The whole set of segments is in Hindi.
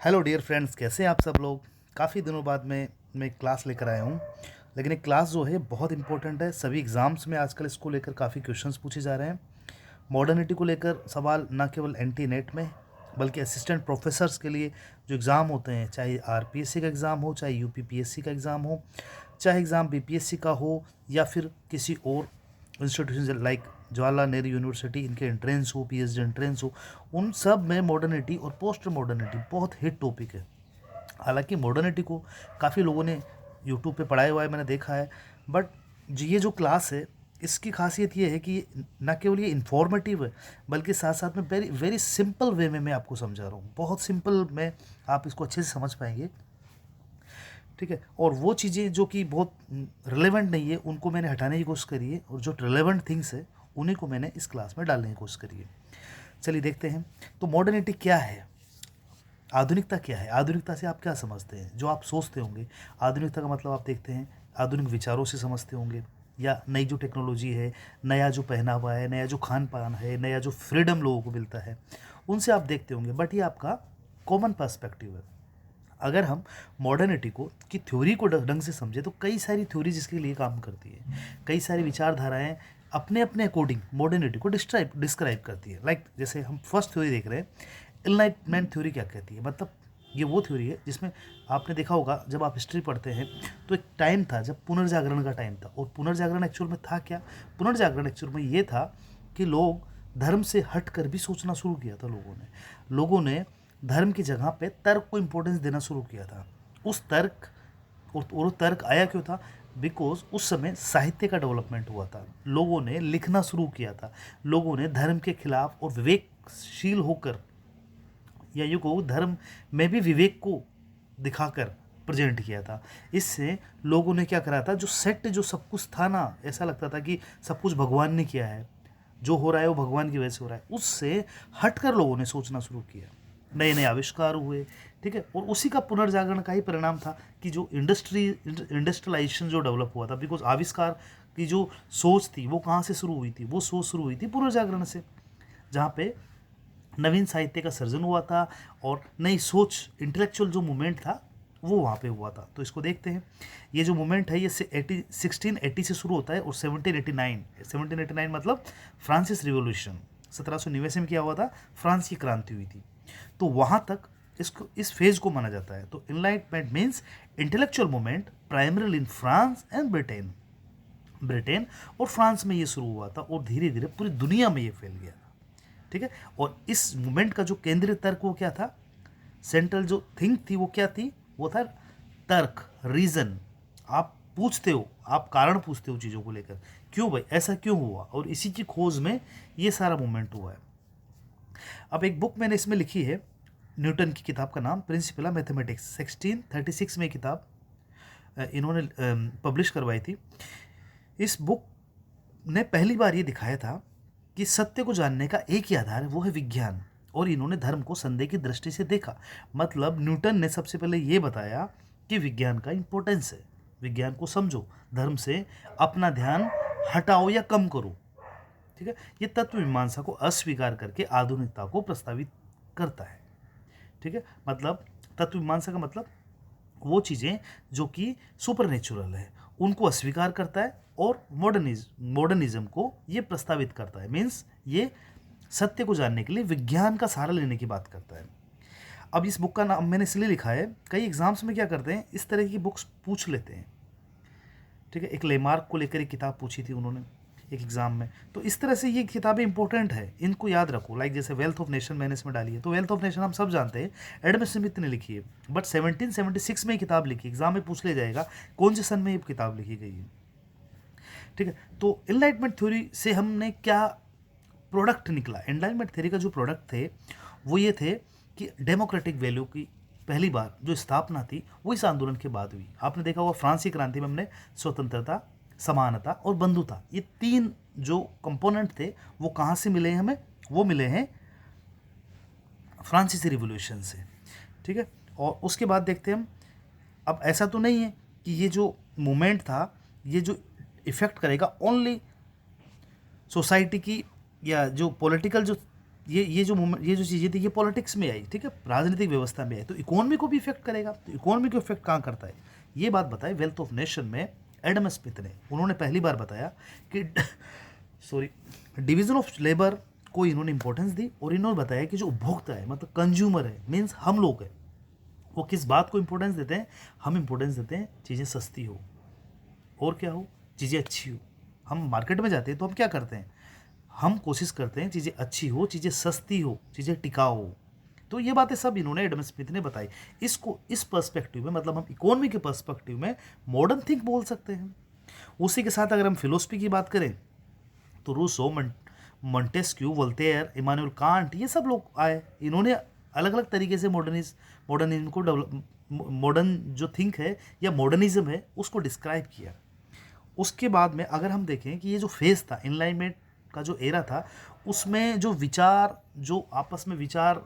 हेलो डियर फ्रेंड्स, कैसे हैं आप सब लोग। काफ़ी दिनों बाद मैं एक क्लास लेकर आया हूँ। लेकिन एक क्लास जो है बहुत इंपॉर्टेंट है। सभी एग्ज़ाम्स में आजकल इसको लेकर काफ़ी क्वेश्चंस पूछे जा रहे हैं। मॉडर्निटी को लेकर सवाल न केवल एंटी नेट में बल्कि असिस्टेंट प्रोफेसर्स के लिए जो एग्ज़ाम होते हैं, चाहे आरपीएससी का एग्ज़ाम हो, चाहे यूपीपीएससी का एग्ज़ाम हो, चाहे एग्ज़ाम बीपीएससी का हो या फिर किसी और institution like Jawaharlal Nehru university, इनके एंट्रेंस हो, पीएचडी एंट्रेंस हो, उन सब में मॉडर्निटी और पोस्ट मॉडर्निटी बहुत हिट टॉपिक है। हालांकि मॉडर्निटी को काफ़ी लोगों ने यूट्यूब पे पढ़ाया हुआ है, मैंने देखा है। बट ये जो क्लास है, इसकी खासियत ये है कि न केवल ये इन्फॉर्मेटिव है बल्कि साथ साथ में वेरी वेरी सिंपल वे में मैं आपको समझा रहा हूँ। बहुत सिंपल में आप इसको अच्छे से समझ पाएंगे। ठीक है। और वो चीज़ें जो कि बहुत रिलेवेंट नहीं है उनको मैंने हटाने की कोशिश करी है, और जो रिलेवेंट थिंग्स है उन्हीं को मैंने इस क्लास में डालने की कोशिश करी है। चलिए देखते हैं। तो मॉडर्निटी क्या है, आधुनिकता क्या है, आधुनिकता से आप क्या समझते हैं। जो आप सोचते होंगे आधुनिकता का मतलब आप देखते हैं आधुनिक विचारों से समझते होंगे, या नई जो टेक्नोलॉजी है, नया जो पहनावा है, नया जो खान पान है, नया जो फ्रीडम लोगों को मिलता है, उनसे आप देखते होंगे। बट ये आपका कॉमन पर्सपेक्टिव है। अगर हम मॉडर्निटी को की थ्योरी को ढंग से समझे तो कई सारी थ्योरीज इसके लिए काम करती है। कई सारी विचारधाराएं अपने अपने अकॉर्डिंग मॉडर्निटी को डिस्क्राइब करती है। लाइक जैसे हम फर्स्ट थ्योरी देख रहे हैं, एनलाइटमेंट थ्योरी क्या कहती है। मतलब ये वो थ्योरी है जिसमें आपने देखा होगा, जब आप हिस्ट्री पढ़ते हैं तो एक टाइम था जब पुनर्जागरण का टाइम था। और पुनर्जागरण एक्चुअल में था क्या, पुनर्जागरण एक्चुअल में ये था कि लोग धर्म से हट कर भी सोचना शुरू किया था। लोगों ने धर्म की जगह पे तर्क को इम्पोर्टेंस देना शुरू किया था। उस तर्क और वो तर्क आया क्यों था, बिकॉज उस समय साहित्य का डेवलपमेंट हुआ था। लोगों ने लिखना शुरू किया था। लोगों ने धर्म के खिलाफ और विवेकशील होकर, या यूँ को धर्म में भी विवेक को दिखाकर प्रेजेंट किया था। इससे लोगों ने क्या करा था, जो सेट जो सब कुछ था ना, ऐसा लगता था कि सब कुछ भगवान ने किया है, जो हो रहा है वो भगवान की वजह से हो रहा है, उससे हटकर लोगों ने सोचना शुरू किया। नए नए आविष्कार हुए। ठीक है। और उसी का पुनर्जागरण का ही परिणाम था कि जो इंडस्ट्रियलाइजेशन जो डेवलप हुआ था, बिकॉज आविष्कार की जो सोच थी वो कहाँ से शुरू हुई थी, वो सोच शुरू हुई थी पुनर्जागरण से, जहाँ पे नवीन साहित्य का सर्जन हुआ था और नई सोच, इंटेलेक्चुअल जो मूवमेंट था वो वहाँ पे हुआ था। तो इसको देखते हैं। ये जो मूवमेंट है ये 1680 से शुरू होता है और 1789 मतलब फ्रांसिस रिवॉल्यूशन 1789 में क्या हुआ था, फ्रांस की क्रांति हुई थी। तो वहाँ तक इसको इस फेज को माना जाता है। तो enlightenment means intellectual movement primarily in France and Britain. Britain और फ्रांस में ये शुरू हुआ था और धीरे धीरे पूरी दुनिया में ये फैल गया था। ठीक है। और इस मूवमेंट का जो केंद्रीय तर्क वो क्या था, सेंट्रल जो थिंक थी वो क्या थी, वो था तर्क, रीजन। आप पूछते हो, आप कारण पूछते हो चीज़ों को लेकर, क्यों भाई ऐसा क्यों हुआ, और इसी की खोज में ये सारा मूवमेंट हुआ है। अब एक बुक मैंने इसमें लिखी है, न्यूटन की किताब का नाम प्रिंसिपल ऑफ मैथमेटिक्स, 1636 में किताब इन्होंने पब्लिश करवाई थी। इस बुक ने पहली बार ये दिखाया था कि सत्य को जानने का एक ही आधार है, वो है विज्ञान। और इन्होंने धर्म को संदेह की दृष्टि से देखा। मतलब न्यूटन ने सबसे पहले ये बताया कि विज्ञान का इंपॉर्टेंस है, विज्ञान को समझो, धर्म से अपना ध्यान हटाओ या कम करो। ठीक है। ये तत्व मीमांसा को अस्वीकार करके आधुनिकता को प्रस्तावित करता है। ठीक है। मतलब तत्व मीमांसा का मतलब वो चीज़ें जो कि सुपर नेचुरल है उनको अस्वीकार करता है, और मॉडर्निज्म को ये प्रस्तावित करता है। मीन्स ये सत्य को जानने के लिए विज्ञान का सहारा लेने की बात करता है। अब इस बुक का नाम मैंने इसलिए लिखा है, कई एग्जाम्स में क्या करते हैं, इस तरह की बुक्स पूछ लेते हैं। ठीक है। एक लेमार्क को लेकर एक किताब पूछी थी उन्होंने एक एग्ज़ाम में। तो इस तरह से ये किताबें इंपॉर्टेंट है, इनको याद रखो। लाइक जैसे वेल्थ ऑफ नेशन मैंने इसमें डाली है, तो वेल्थ ऑफ नेशन हम सब जानते हैं, एडम स्मिथ ने लिखी है। बट 1776 में ये किताब लिखी, एग्जाम में पूछ लिया जाएगा कौन से सन में ये किताब लिखी गई है। ठीक है। तो एनलाइटमेंट थ्योरी से हमने क्या प्रोडक्ट निकला, एनलाइटमेंट थ्योरी का जो प्रोडक्ट थे वो ये थे कि डेमोक्रेटिक वैल्यू की पहली बार जो स्थापना थी वो इस आंदोलन के बाद हुई। आपने देखा होगा फ्रांसीसी क्रांति में हमने स्वतंत्रता, समानता और बंधुता, ये तीन जो कंपोनेंट थे वो कहाँ से मिले हैं हमें, वो मिले हैं फ्रांसीसी रिवॉल्यूशन से। ठीक है। और उसके बाद देखते हैं हम, अब ऐसा तो नहीं है कि ये जो मूवमेंट था ये जो इफ़ेक्ट करेगा ओनली सोसाइटी की, या जो पॉलिटिकल जो ये जो चीज़ें थी ये पॉलिटिक्स में आई, ठीक है, राजनीतिक व्यवस्था में आई, तो इकोनॉमी को भी इफेक्ट करेगा। तो इकोनॉमी को इफेक्ट कहाँ करता है, ये बात बताए वेल्थ ऑफ नेशन में एडम स्मिथ ने। उन्होंने पहली बार बताया कि सॉरी, डिवीजन ऑफ लेबर को इन्होंने इंपॉर्टेंस दी, और इन्होंने बताया कि जो उपभोक्ता है मतलब कंज्यूमर है, मीन्स हम लोग हैं, वो किस बात को इंपॉर्टेंस देते हैं, हम इंपॉर्टेंस देते हैं चीज़ें सस्ती हो और क्या हो, चीज़ें अच्छी हो। हम मार्केट में जाते हैं तो हम क्या करते हैं, हम कोशिश करते हैं चीज़ें अच्छी हो, चीज़ें सस्ती हो, चीज़ें टिकाऊ हो। तो ये बातें सब इन्होंने एडम स्मिथ ने बताई। इसको इस पर्सपेक्टिव में, मतलब हम इकोनॉमी के पर्सपेक्टिव में मॉडर्न थिंक बोल सकते हैं। उसी के साथ अगर हम फिलोसफी की बात करें तो Rousseau, Montesquieu, Voltaire, Immanuel Kant, ये सब लोग आए। इन्होंने अलग अलग तरीके से मॉडर्निज्म को डेवलप, मॉडर्न जो थिंक है या मॉडर्निज्म है उसको डिस्क्राइब किया। उसके बाद में अगर हम देखें कि ये जो फेज था, इनलाइनमेंट का जो एरा था, उसमें जो विचार, जो आपस में विचार,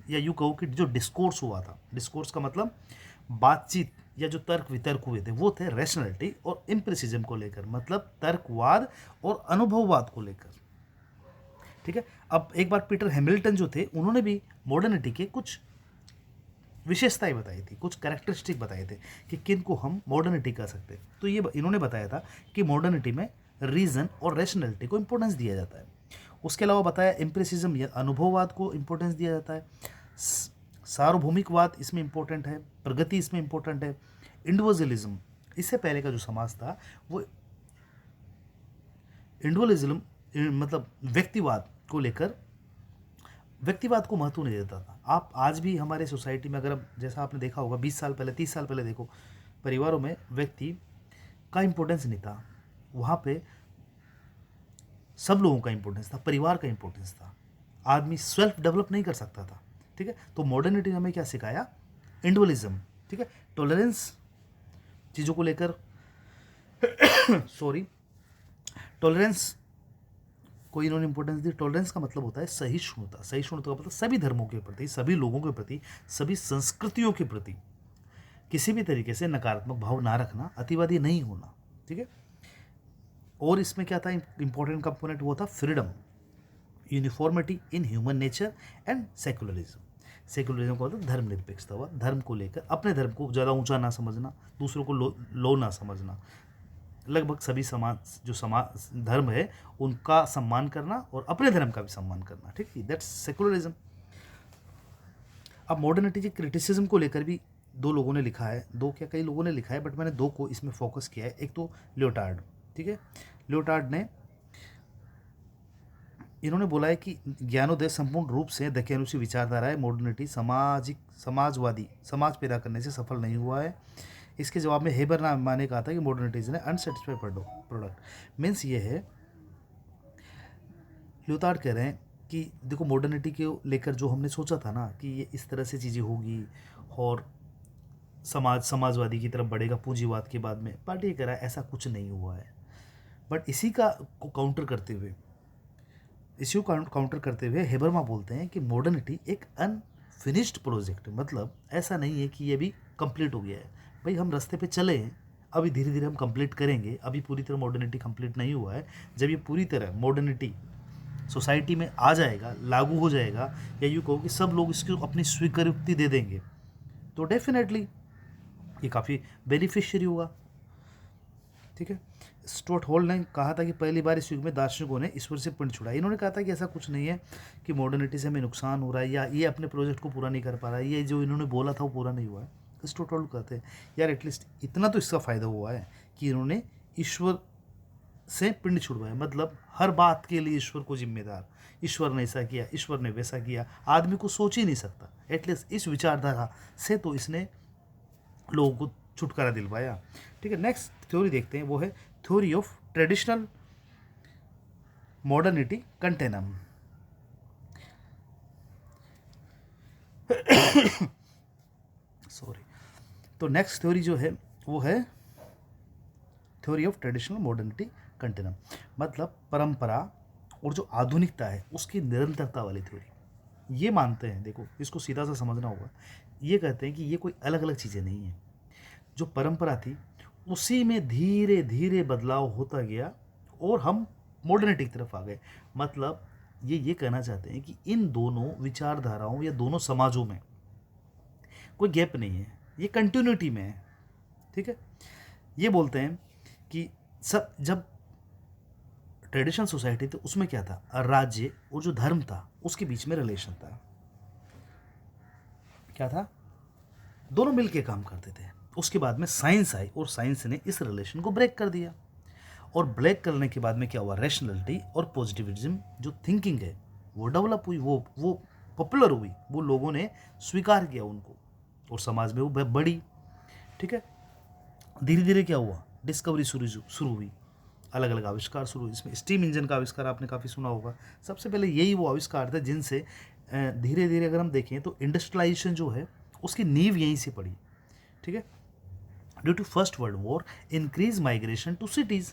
या यूँ कहो कि जो डिस्कोर्स हुआ था, डिस्कोर्स का मतलब बातचीत या जो तर्क वितर्क हुए थे, वो थे रैशनैलिटी और इम्प्रेसिज्म को लेकर, मतलब तर्कवाद और अनुभववाद को लेकर, ठीक है। अब एक बार पीटर हैमिल्टन जो थे, उन्होंने भी मॉडर्निटी के कुछ विशेषताएं बताई थी, कुछ कैरेक्टरिस्टिक बताए थे कि किन को हम मॉडर्निटी कह सकते हैं। तो ये इन्होंने बताया था कि मॉडर्निटी में रीजन और रैशनैलिटी को इंपॉर्टेंस दिया जाता है। उसके अलावा बताया एम्प्रेसिज्म या अनुभववाद को इंपॉर्टेंस दिया जाता है, सार्वभौमिकवाद इसमें इंपॉर्टेंट है, प्रगति इसमें इंपॉर्टेंट है, इंडिविजुअलिज्म, इससे पहले का जो समाज था वो इंडिविजुअलिज्म मतलब व्यक्तिवाद को लेकर, व्यक्तिवाद को महत्व नहीं देता था। आप आज भी हमारे सोसाइटी में अगर जैसा आपने देखा होगा 20 साल पहले, 30 साल पहले देखो, परिवारों में व्यक्ति का इंपॉर्टेंस नहीं था, वहाँ पे सब लोगों का इंपॉर्टेंस था, परिवार का इंपॉर्टेंस था। आदमी सेल्फ डेवलप नहीं कर सकता था, ठीक है। तो मॉडर्निटी ने हमें क्या सिखाया, इंडिविजुअलिज्म, ठीक है, टॉलरेंस चीज़ों को लेकर सॉरी, टॉलरेंस को इन्होंने इंपॉर्टेंस दी। टॉलरेंस का मतलब होता है सहिष्णुता। सहिष्णुता का मतलब सभी धर्मों के प्रति, सभी लोगों के प्रति, सभी संस्कृतियों के प्रति किसी भी तरीके से नकारात्मक भाव ना रखना, अतिवादी नहीं होना, ठीक है। और इसमें क्या था, इंपॉर्टेंट कंपोनेंट वो था freedom, uniformity in human nature and secularism. Secularism का मतलब धर्मनिरपेक्षता हुआ, धर्म को लेकर अपने धर्म को ज़्यादा ऊंचा ना समझना, दूसरों को लो ना समझना, लगभग सभी समाज जो समाज धर्म है उनका सम्मान करना और अपने धर्म का भी सम्मान करना, ठीक है, दैट्स सेकुलरिज्म। अब मॉडर्निटी की क्रिटिसिज्म को लेकर भी दो लोगों ने लिखा है, दो क्या कई लोगों ने लिखा है, बट मैंने दो को इसमें फोकस किया है। एक तो लियोटार्ड, ठीक है, लियोटार्ड ने, इन्होंने बोला है कि ज्ञानोदय संपूर्ण रूप से दकियानुसी विचारधारा है, मॉडर्निटी समाजवादी समाज पैदा करने से सफल नहीं हुआ है। इसके जवाब में हेबर नाम ने कहा था कि मॉडर्निटीज ने अनसेटिस्फाइड प्रोडक्ट, मीन्स ये है, ल्यूतार्ड कह रहे हैं कि देखो मॉडर्निटी के लेकर जो हमने सोचा था ना कि ये इस तरह से चीज़ें होगी और समाजवादी की तरफ बढ़ेगा पूंजीवाद के बाद में, पार्टी ये कह रहा है ऐसा कुछ नहीं हुआ है। बट इसी का काउंटर करते हुए, इसी को काउंटर करते हुए हेबरमा बोलते हैं कि मॉडर्निटी एक अनफिनिश्ड प्रोजेक्ट है, मतलब ऐसा नहीं है कि ये भी कंप्लीट हो गया है। भाई हम रास्ते पे चले हैं, अभी धीरे धीरे हम कंप्लीट करेंगे, अभी पूरी तरह मॉडर्निटी कंप्लीट नहीं हुआ है। जब ये पूरी तरह मॉडर्निटी सोसाइटी में आ जाएगा, लागू हो जाएगा, या यूँ कहो कि सब लोग इसको अपनी स्वीकृति दे देंगे, तो डेफिनेटली ये काफ़ी बेनिफिशियरी होगा, ठीक है। स्टुअर्ट हॉल ने कहा था कि पहली बार इस युग में दार्शनिकों ने ईश्वर से पिंड छुड़ाया। इन्होंने कहा था कि ऐसा कुछ नहीं है कि मॉडर्निटी से हमें नुकसान हो रहा है या ये अपने प्रोजेक्ट को पूरा नहीं कर पा रहा है, ये जो इन्होंने बोला था वो पूरा नहीं हुआ है। स्टुअर्ट हॉल कहते हैं यार एटलीस्ट इतना तो इसका फ़ायदा हुआ है कि इन्होंने ईश्वर से पिंड छुड़वाया, मतलब हर बात के लिए ईश्वर को जिम्मेदार, ईश्वर ने ऐसा किया, ईश्वर ने वैसा किया, आदमी को सोच ही नहीं सकता। एटलीस्ट इस विचारधारा से तो इसने लोगों को छुटकारा दिलवाया, ठीक है। नेक्स्ट थ्योरी देखते हैं, वो है theory of traditional modernity continuum. Sorry, तो नेक्स्ट थ्योरी जो है वो है theory of traditional modernity continuum, मतलब परंपरा और जो आधुनिकता है उसकी निरंतरता वाली थ्योरी। ये मानते हैं, देखो इसको सीधा सा समझना होगा, ये कहते हैं कि ये कोई अलग अलग चीज़ें नहीं है, जो परंपरा थी उसी में धीरे धीरे बदलाव होता गया और हम मॉडर्निटी की तरफ आ गए। मतलब ये कहना चाहते हैं कि इन दोनों विचारधाराओं या दोनों समाजों में कोई गैप नहीं है, ये कंटिन्यूटी में है। ठीक है, ये बोलते हैं कि सब जब ट्रेडिशनल सोसाइटी थी उसमें क्या था, राज्य और जो धर्म था उसके बीच में रिलेशन था। क्या था, दोनों मिलके काम करते थे। उसके बाद में साइंस आई और साइंस ने इस रिलेशन को ब्रेक कर दिया, और ब्रेक करने के बाद में क्या हुआ, रैशनैलिटी और पॉजिटिविज्म जो थिंकिंग है वो डेवलप हुई, वो पॉपुलर हुई, वो लोगों ने स्वीकार किया उनको, और समाज में वो बढ़ी। ठीक है, धीरे धीरे क्या हुआ, डिस्कवरी शुरू हुई, अलग अलग आविष्कार शुरू हुए। इसमें स्टीम इंजन का आविष्कार आपने काफ़ी सुना होगा। सबसे पहले यही वो आविष्कार थे जिनसे धीरे धीरे अगर हम देखें तो इंडस्ट्रियलाइजेशन जो है उसकी नींव यहीं से पड़ी। ठीक है, due to first world war increase migration to cities.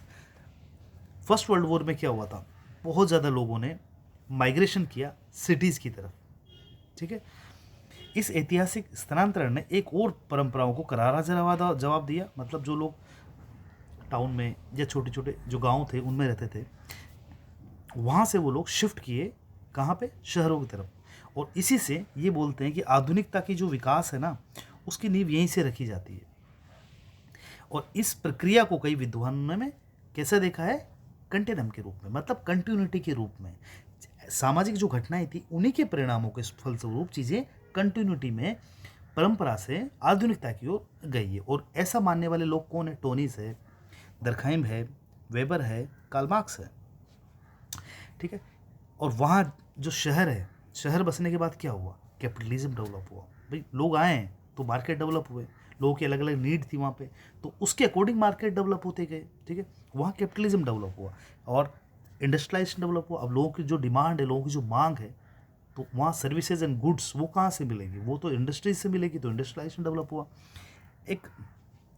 First world war में क्या हुआ था, बहुत ज़्यादा लोगों ने माइग्रेशन किया सिटीज़ की तरफ। ठीक है, इस ऐतिहासिक स्थानांतरण ने एक और परंपराओं को करारा जवाब दिया। मतलब जो लोग टाउन में या छोटे छोटे जो गांव थे उनमें रहते थे, वहाँ से वो लोग शिफ्ट किए कहाँ पे, शहरों की तरफ। और इसी से ये बोलते हैं कि आधुनिकता की जो विकास है ना, उसकी नींव यहीं से रखी जाती है। और इस प्रक्रिया को कई विद्वानों ने कैसे देखा है, कंटिन्यूम के रूप में, मतलब कंटिन्यूटी के रूप में। सामाजिक जो घटनाएं थी उन्हीं के परिणामों के फलस्वरूप चीज़ें कंटिन्यूटी में परंपरा से आधुनिकता की ओर गई है। और ऐसा मानने वाले लोग कौन है, टोनीस है, दरखाइम है, वेबर है, कार्ल मार्क्स है। ठीक है, और वहाँ जो शहर है, शहर बसने के बाद क्या हुआ, कैपिटलिज्म डेवलप हुआ। भाई लोग आए हैं तो मार्केट डेवलप हुए, लोगों की अलग अलग नीड थी वहाँ पे, तो उसके अकॉर्डिंग मार्केट डेवलप होते गए। ठीक है, वहाँ कैपिटलिज्म डेवलप हुआ और इंडस्ट्रियलाइजेशन डेवलप हुआ। अब लोगों की जो डिमांड है, लोगों की जो मांग है, तो वहाँ सर्विसेज एंड गुड्स वो कहाँ से मिलेगी, वो तो इंडस्ट्रीज से मिलेगी, तो इंडस्ट्रियलाइजेशन डेवलप हुआ। एक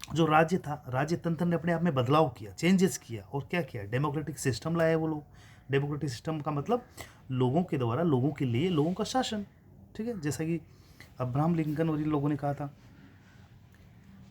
जो राज्य था, राज्य तंत्र ने अपने आप में बदलाव किया, चेंजेस किया, और क्या किया, डेमोक्रेटिक सिस्टम लाए वो लोग। डेमोक्रेटिक सिस्टम का मतलब लोगों के द्वारा, लोगों के लिए, लोगों का शासन। ठीक है, जैसा कि अब्राहम लिंकन और इन लोगों ने कहा था।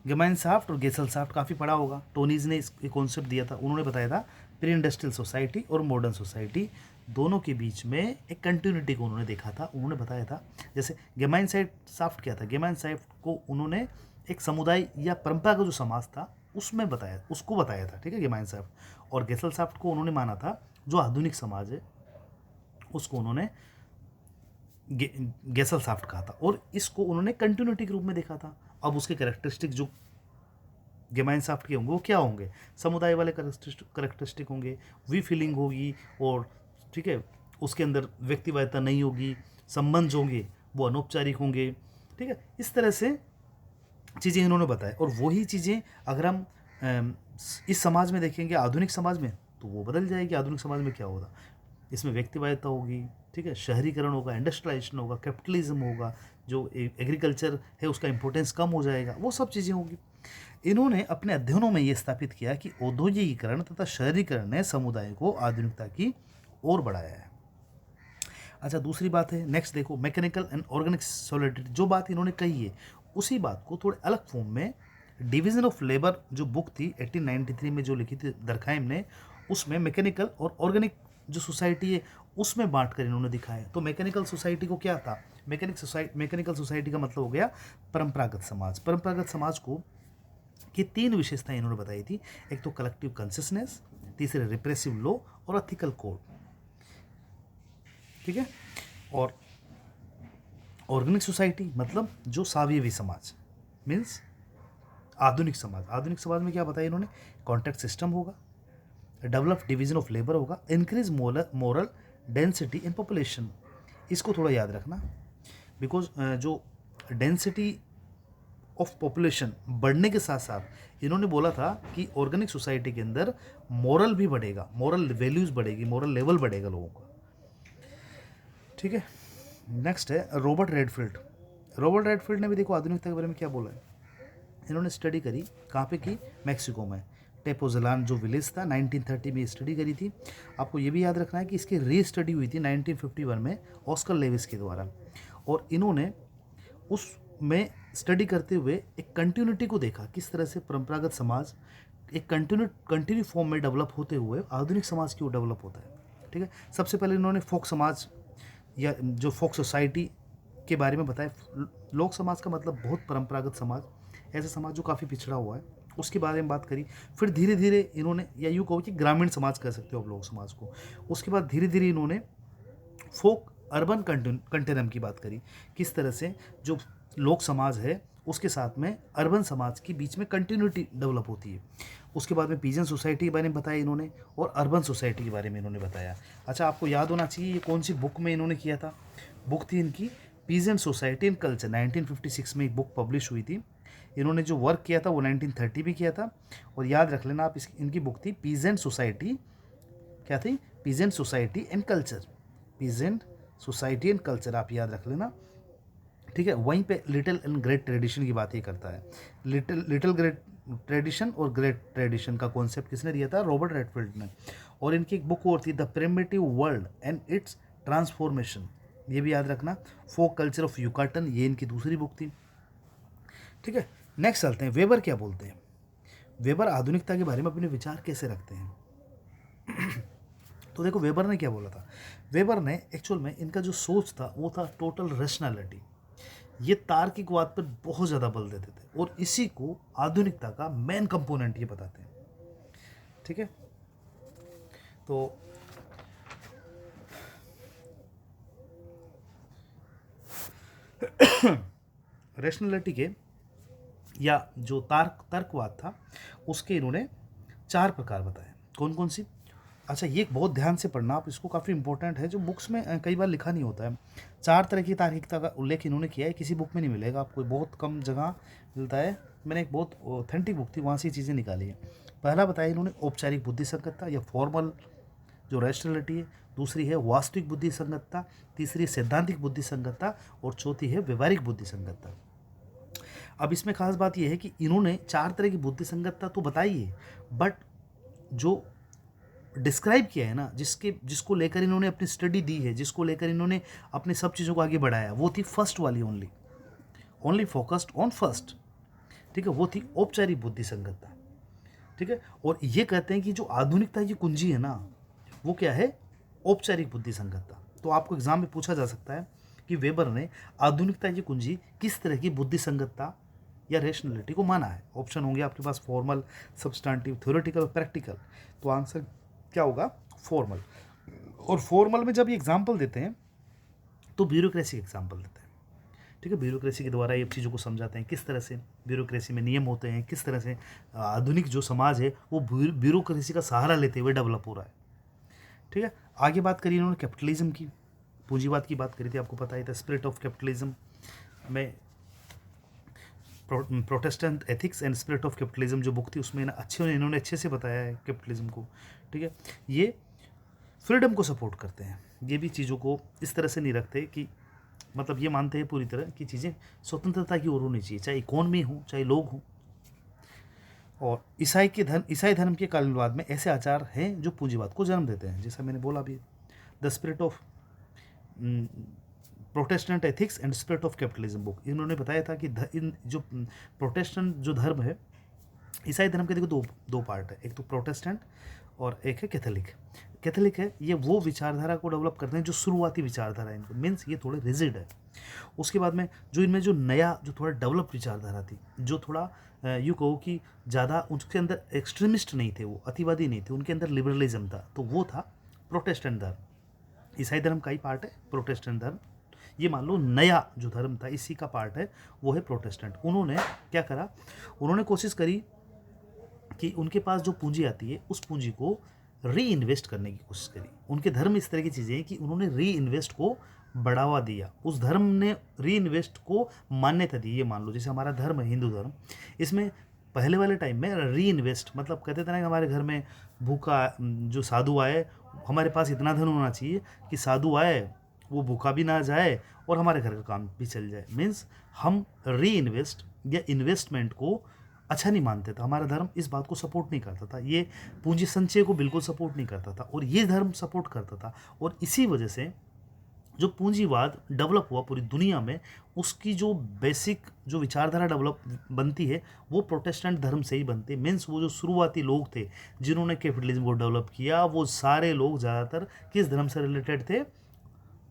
गेमाइनसाफ्ट और गेसलसाफ्ट काफ़ी पढ़ा होगा, टोनीज ने इस कॉन्सेप्ट दिया था। उन्होंने बताया था प्री इंडस्ट्रियल सोसाइटी और मॉडर्न सोसाइटी दोनों के बीच में एक कंटिन्यूटी को उन्होंने देखा था। उन्होंने बताया था, जैसे गेमाइनसाफ्ट क्या था, गेमाइनसाफ्ट को उन्होंने एक समुदाय या परंपरा का जो समाज था उसमें बताया, उसको बताया था। ठीक है, गेमाइनसाफ्ट। और गेसलसाफ्ट को उन्होंने माना था जो आधुनिक समाज है उसको उन्होंने गेसलसाफ्ट कहा था, और इसको उन्होंने कंटिन्यूटी के रूप में देखा था। अब उसके कैरेक्टरिस्टिक जो गेमाइनसाफ्ट के होंगे वो क्या होंगे, समुदाय वाले कैरेक्टरिस्टिक होंगे, वी फीलिंग होगी, और ठीक है उसके अंदर व्यक्तिवादिता नहीं होगी, संबंध होंगे वो अनौपचारिक होंगे। ठीक है, इस तरह से चीज़ें इन्होंने बताया। और वही चीज़ें अगर हम इस समाज में देखेंगे, आधुनिक समाज में, तो वो बदल जाएगी। आधुनिक समाज में क्या होगा, इसमें व्यक्तिवादिता होगी, ठीक है, शहरीकरण होगा, इंडस्ट्रियलाइजेशन होगा, कैपिटलिज्म होगा, जो एग्रीकल्चर है उसका इंपॉर्टेंस कम हो जाएगा, वो सब चीज़ें होगी। इन्होंने अपने अध्ययनों में ये स्थापित किया कि औद्योगिकीकरण तथा शहरीकरण ने समुदाय को आधुनिकता की ओर बढ़ाया है। अच्छा, दूसरी बात है, नेक्स्ट देखो, मैकेनिकल एंड ऑर्गेनिक सॉलिडिटी। जो बात इन्होंने कही है उसी बात को थोड़े अलग फॉर्म में डिवीजन ऑफ लेबर जो बुक थी 1893 में जो लिखी थी दरखाइम ने, उसमें मैकेनिकल और ऑर्गेनिक जो सोसाइटी है उसमें बांट कर इन्होंने दिखाया। तो मैकेनिकल सोसाइटी को क्या था, मैकेनिकल सोसाइटी का मतलब हो गया परंपरागत समाज। परंपरागत समाज को की तीन विशेषताएं इन्होंने बताई थी, एक तो कलेक्टिव कंसिस्टेंस, तीसरे रिप्रेसिव लॉ और एथिकल कोड। ठीक है, और ऑर्गेनिक सोसाइटी मतलब जो सावयवी समाज, मीन्स आधुनिक समाज। आधुनिक समाज में क्या बताया इन्होंने, कॉन्ट्रैक्ट सिस्टम होगा, डेवलप डिवीजन ऑफ लेबर होगा, increase moral density in population. इसको थोड़ा याद रखना, बिकॉज जो डेंसिटी ऑफ पॉपुलेशन बढ़ने के साथ साथ इन्होंने बोला था कि ऑर्गेनिक सोसाइटी के अंदर मोरल भी बढ़ेगा, मोरल वैल्यूज़ बढ़ेगी, मोरल लेवल बढ़ेगा लोगों का। ठीक है, नेक्स्ट है रॉबर्ट रेडफील्ड। रॉबर्ट रेडफील्ड ने भी देखो आधुनिकता के बारे में क्या बोला है। इन्होंने स्टडी करी कहाँ पे की, मैक्सिको में टेपोजलान जो विलेज था, 1930 में स्टडी करी थी। आपको ये भी याद रखना है कि इसकी री स्टडी हुई थी 1951 में ऑस्कर लेविस के द्वारा, और इन्होंने उसमें स्टडी करते हुए एक कंटिन्यूटी को देखा, किस तरह से परंपरागत समाज एक कंटिन्यू फॉर्म में डेवलप होते हुए आधुनिक समाज की ओर डेवलप होता है। ठीक है। सबसे पहले इन्होंने फोक समाज या जो फोक सोसाइटी के बारे में बताया। लोक समाज का मतलब बहुत परंपरागत समाज, ऐसा समाज जो काफ़ी पिछड़ा हुआ है, उसके बारे में बात करी। फिर धीरे धीरे इन्होंने, या यूँ कहो कि ग्रामीण समाज कह सकते हो आप लोक समाज को। उसके बाद धीरे धीरे इन्होंने फोक अर्बन कंटिन्यूम की बात करी, किस तरह से जो लोक समाज है उसके साथ में अर्बन समाज के बीच में कंटिन्यूटी डेवलप होती है। उसके बाद में पीजन सोसाइटी के बारे में बताया इन्होंने, और अर्बन सोसाइटी के बारे में इन्होंने बताया। अच्छा, आपको याद होना चाहिए ये कौन सी बुक में इन्होंने किया था। बुक थी इनकी पीजेंट सोसाइटी एंड कल्चर, 1956 में एक बुक पब्लिश हुई थी। इन्होंने जो वर्क किया था वो 1930 में किया था। और याद रख लेना आप, इनकी बुक थी पीजेंट सोसाइटी, क्या थी, peasant society and culture, peasant society and culture, आप याद रख लेना, ठीक है। वहीं पे लिटिल एंड ग्रेट ट्रेडिशन की बात ये करता है। लिटिल ग्रेट ट्रेडिशन और ग्रेट ट्रेडिशन का कॉन्सेप्ट किसने दिया था, रॉबर्ट रेडफील्ड ने। और इनकी एक बुक और थी the primitive world and it's transformation, ये भी याद रखना। फोक कल्चर ऑफ युकाटन, ये इनकी दूसरी बुक थी, ठीक है। नेक्स्ट चलते हैं, वेबर क्या बोलते हैं। वेबर आधुनिकता के बारे में अपने विचार कैसे रखते हैं। तो देखो वेबर ने क्या बोला था। वेबर ने एक्चुअल में इनका जो सोच था वो था टोटल रैशनैलिटी। ये तार्किकवाद पर बहुत ज़्यादा बल देते थे, और इसी को आधुनिकता का मेन कंपोनेंट ये बताते हैं, ठीक है। तो रैशनैलिटी के या जो तर्कवाद था उसके इन्होंने 4 प्रकार बताए। कौन कौन सी। अच्छा, ये बहुत ध्यान से पढ़ना आप, इसको काफ़ी इंपॉर्टेंट है, जो बुक्स में कई बार लिखा नहीं होता है। 4 तरह की तार्किकता का उल्लेख इन्होंने किया है, किसी बुक में नहीं मिलेगा आपको, बहुत कम जगह मिलता है। मैंने एक बहुत ऑथेंटिक बुक थी, वहाँ से ये चीज़ें निकाली है। पहला बताया इन्होंने औपचारिक बुद्धि संगतता या फॉर्मल जो रैशनैलिटी है। दूसरी है वास्तविक बुद्धि संगतता। तीसरी सैद्धांतिक बुद्धि संगतता। और चौथी है व्यवहारिक बुद्धि संगतता। अब इसमें खास बात यह है कि इन्होंने 4 तरह की बुद्धि संगतता तो बताई है, बट जो डिस्क्राइब किया है ना, जिसको लेकर इन्होंने अपनी स्टडी दी है, जिसको लेकर इन्होंने अपनी सब चीज़ों को आगे बढ़ाया, वो थी फर्स्ट वाली, ओनली फोकस्ड ऑन फर्स्ट, ठीक है। वो थी औपचारिक बुद्धि संगतता, ठीक है। और ये कहते हैं कि जो आधुनिकता की कुंजी है ना, वो क्या है, औपचारिक बुद्धि संगतता। तो आपको एग्जाम में पूछा जा सकता है कि वेबर ने आधुनिकता की कुंजी किस तरह की बुद्धि संगतता या रेशनलिटी को माना है। ऑप्शन होंगे आपके पास फॉर्मल, सब्सटैंटिव, थ्योरेटिकल, प्रैक्टिकल। तो आंसर क्या होगा, फॉर्मल। और फॉर्मल में जब ये एग्जाम्पल देते हैं तो ब्यूरोक्रेसी एग्जाम्पल देते हैं, ठीक है। ब्यूरोक्रेसी के द्वारा ये चीज़ों को समझाते हैं, किस तरह से ब्यूरोक्रेसी में नियम होते हैं, किस तरह से आधुनिक जो समाज है वो ब्यूरोक्रेसी का सहारा लेते हुए डेवलप हो रहा है, ठीक है। आगे बात करी इन्होंने कैपिटलिज्म की, पूंजीवाद की बात करी थी, आपको पता ही था। स्पिरिट ऑफ कैपिटलिज्म में Protestant ethics and spirit of capitalism जो बुक थी उसमें इन्होंने अच्छे से बताया है कैपिटलिज्म को, ठीक है। ये फ्रीडम को सपोर्ट करते हैं, ये भी चीज़ों को इस तरह से नहीं रखते कि मतलब ये मानते हैं पूरी तरह कि चीज़ें स्वतंत्रता की ओर होनी चाहिए, चाहे इकोनॉमी हो चाहे लोग हों। और ईसाई धर्म के कालीनवाद में ऐसे आचार हैं जो पूंजीवाद को जन्म देते हैं, जैसा मैंने बोला भी। The spirit of Protestant ethics and spirit of capitalism book, इन्होंने बताया था कि इन जो प्रोटेस्टेंट जो धर्म है, ईसाई धर्म के देखो दो पार्ट है, एक तो प्रोटेस्टेंट और एक है कैथोलिक। कैथोलिक है ये वो विचारधारा को डेवलप करते हैं जो शुरुआती विचारधारा है इनको, मीन्स ये थोड़े रिजिड है। उसके बाद में जो इनमें जो नया जो थोड़ा डेवलप विचारधारा थी, जो थोड़ा यूँ कहो कि ज़्यादा उसके अंदर एक्सट्रीमिस्ट नहीं थे, वो अतिवादी नहीं थे, उनके अंदर लिबरलिज्म था, तो वो था प्रोटेस्टेंट धर्म। ईसाई धर्म का ही पार्ट है प्रोटेस्टेंट धर्म, ये मान लो नया जो धर्म था इसी का पार्ट है, वो है प्रोटेस्टेंट। उन्होंने क्या करा, उन्होंने कोशिश करी कि उनके पास जो पूंजी आती है उस पूंजी को री इन्वेस्ट करने की कोशिश करी। उनके धर्म इस तरह की चीज़ें हैं कि उन्होंने री इन्वेस्ट को बढ़ावा दिया, उस धर्म ने री इन्वेस्ट को मान्यता दी। ये मान लो जैसे हमारा धर्म है हिंदू धर्म, इसमें पहले वाले टाइम में री इन्वेस्ट मतलब कहते थे ना कि हमारे घर में भूखा जो साधु आए, हमारे पास इतना धन होना चाहिए कि साधु आए वो भूखा भी ना जाए और हमारे घर का काम भी चल जाए। मीन्स हम री इन्वेस्ट या इन्वेस्टमेंट को अच्छा नहीं मानते था, हमारा धर्म इस बात को सपोर्ट नहीं करता था, ये पूंजी संचय को बिल्कुल सपोर्ट नहीं करता था, और ये धर्म सपोर्ट करता था। और इसी वजह से जो पूंजीवाद डेवलप हुआ पूरी दुनिया में, उसकी जो बेसिक जो विचारधारा डेवलप बनती है वो प्रोटेस्टेंट धर्म से ही बनती है। मीन्स वो जो शुरुआती लोग थे जिन्होंने कैपिटलिज्म को डेवलप किया, वो सारे लोग ज़्यादातर किस धर्म से रिलेटेड थे?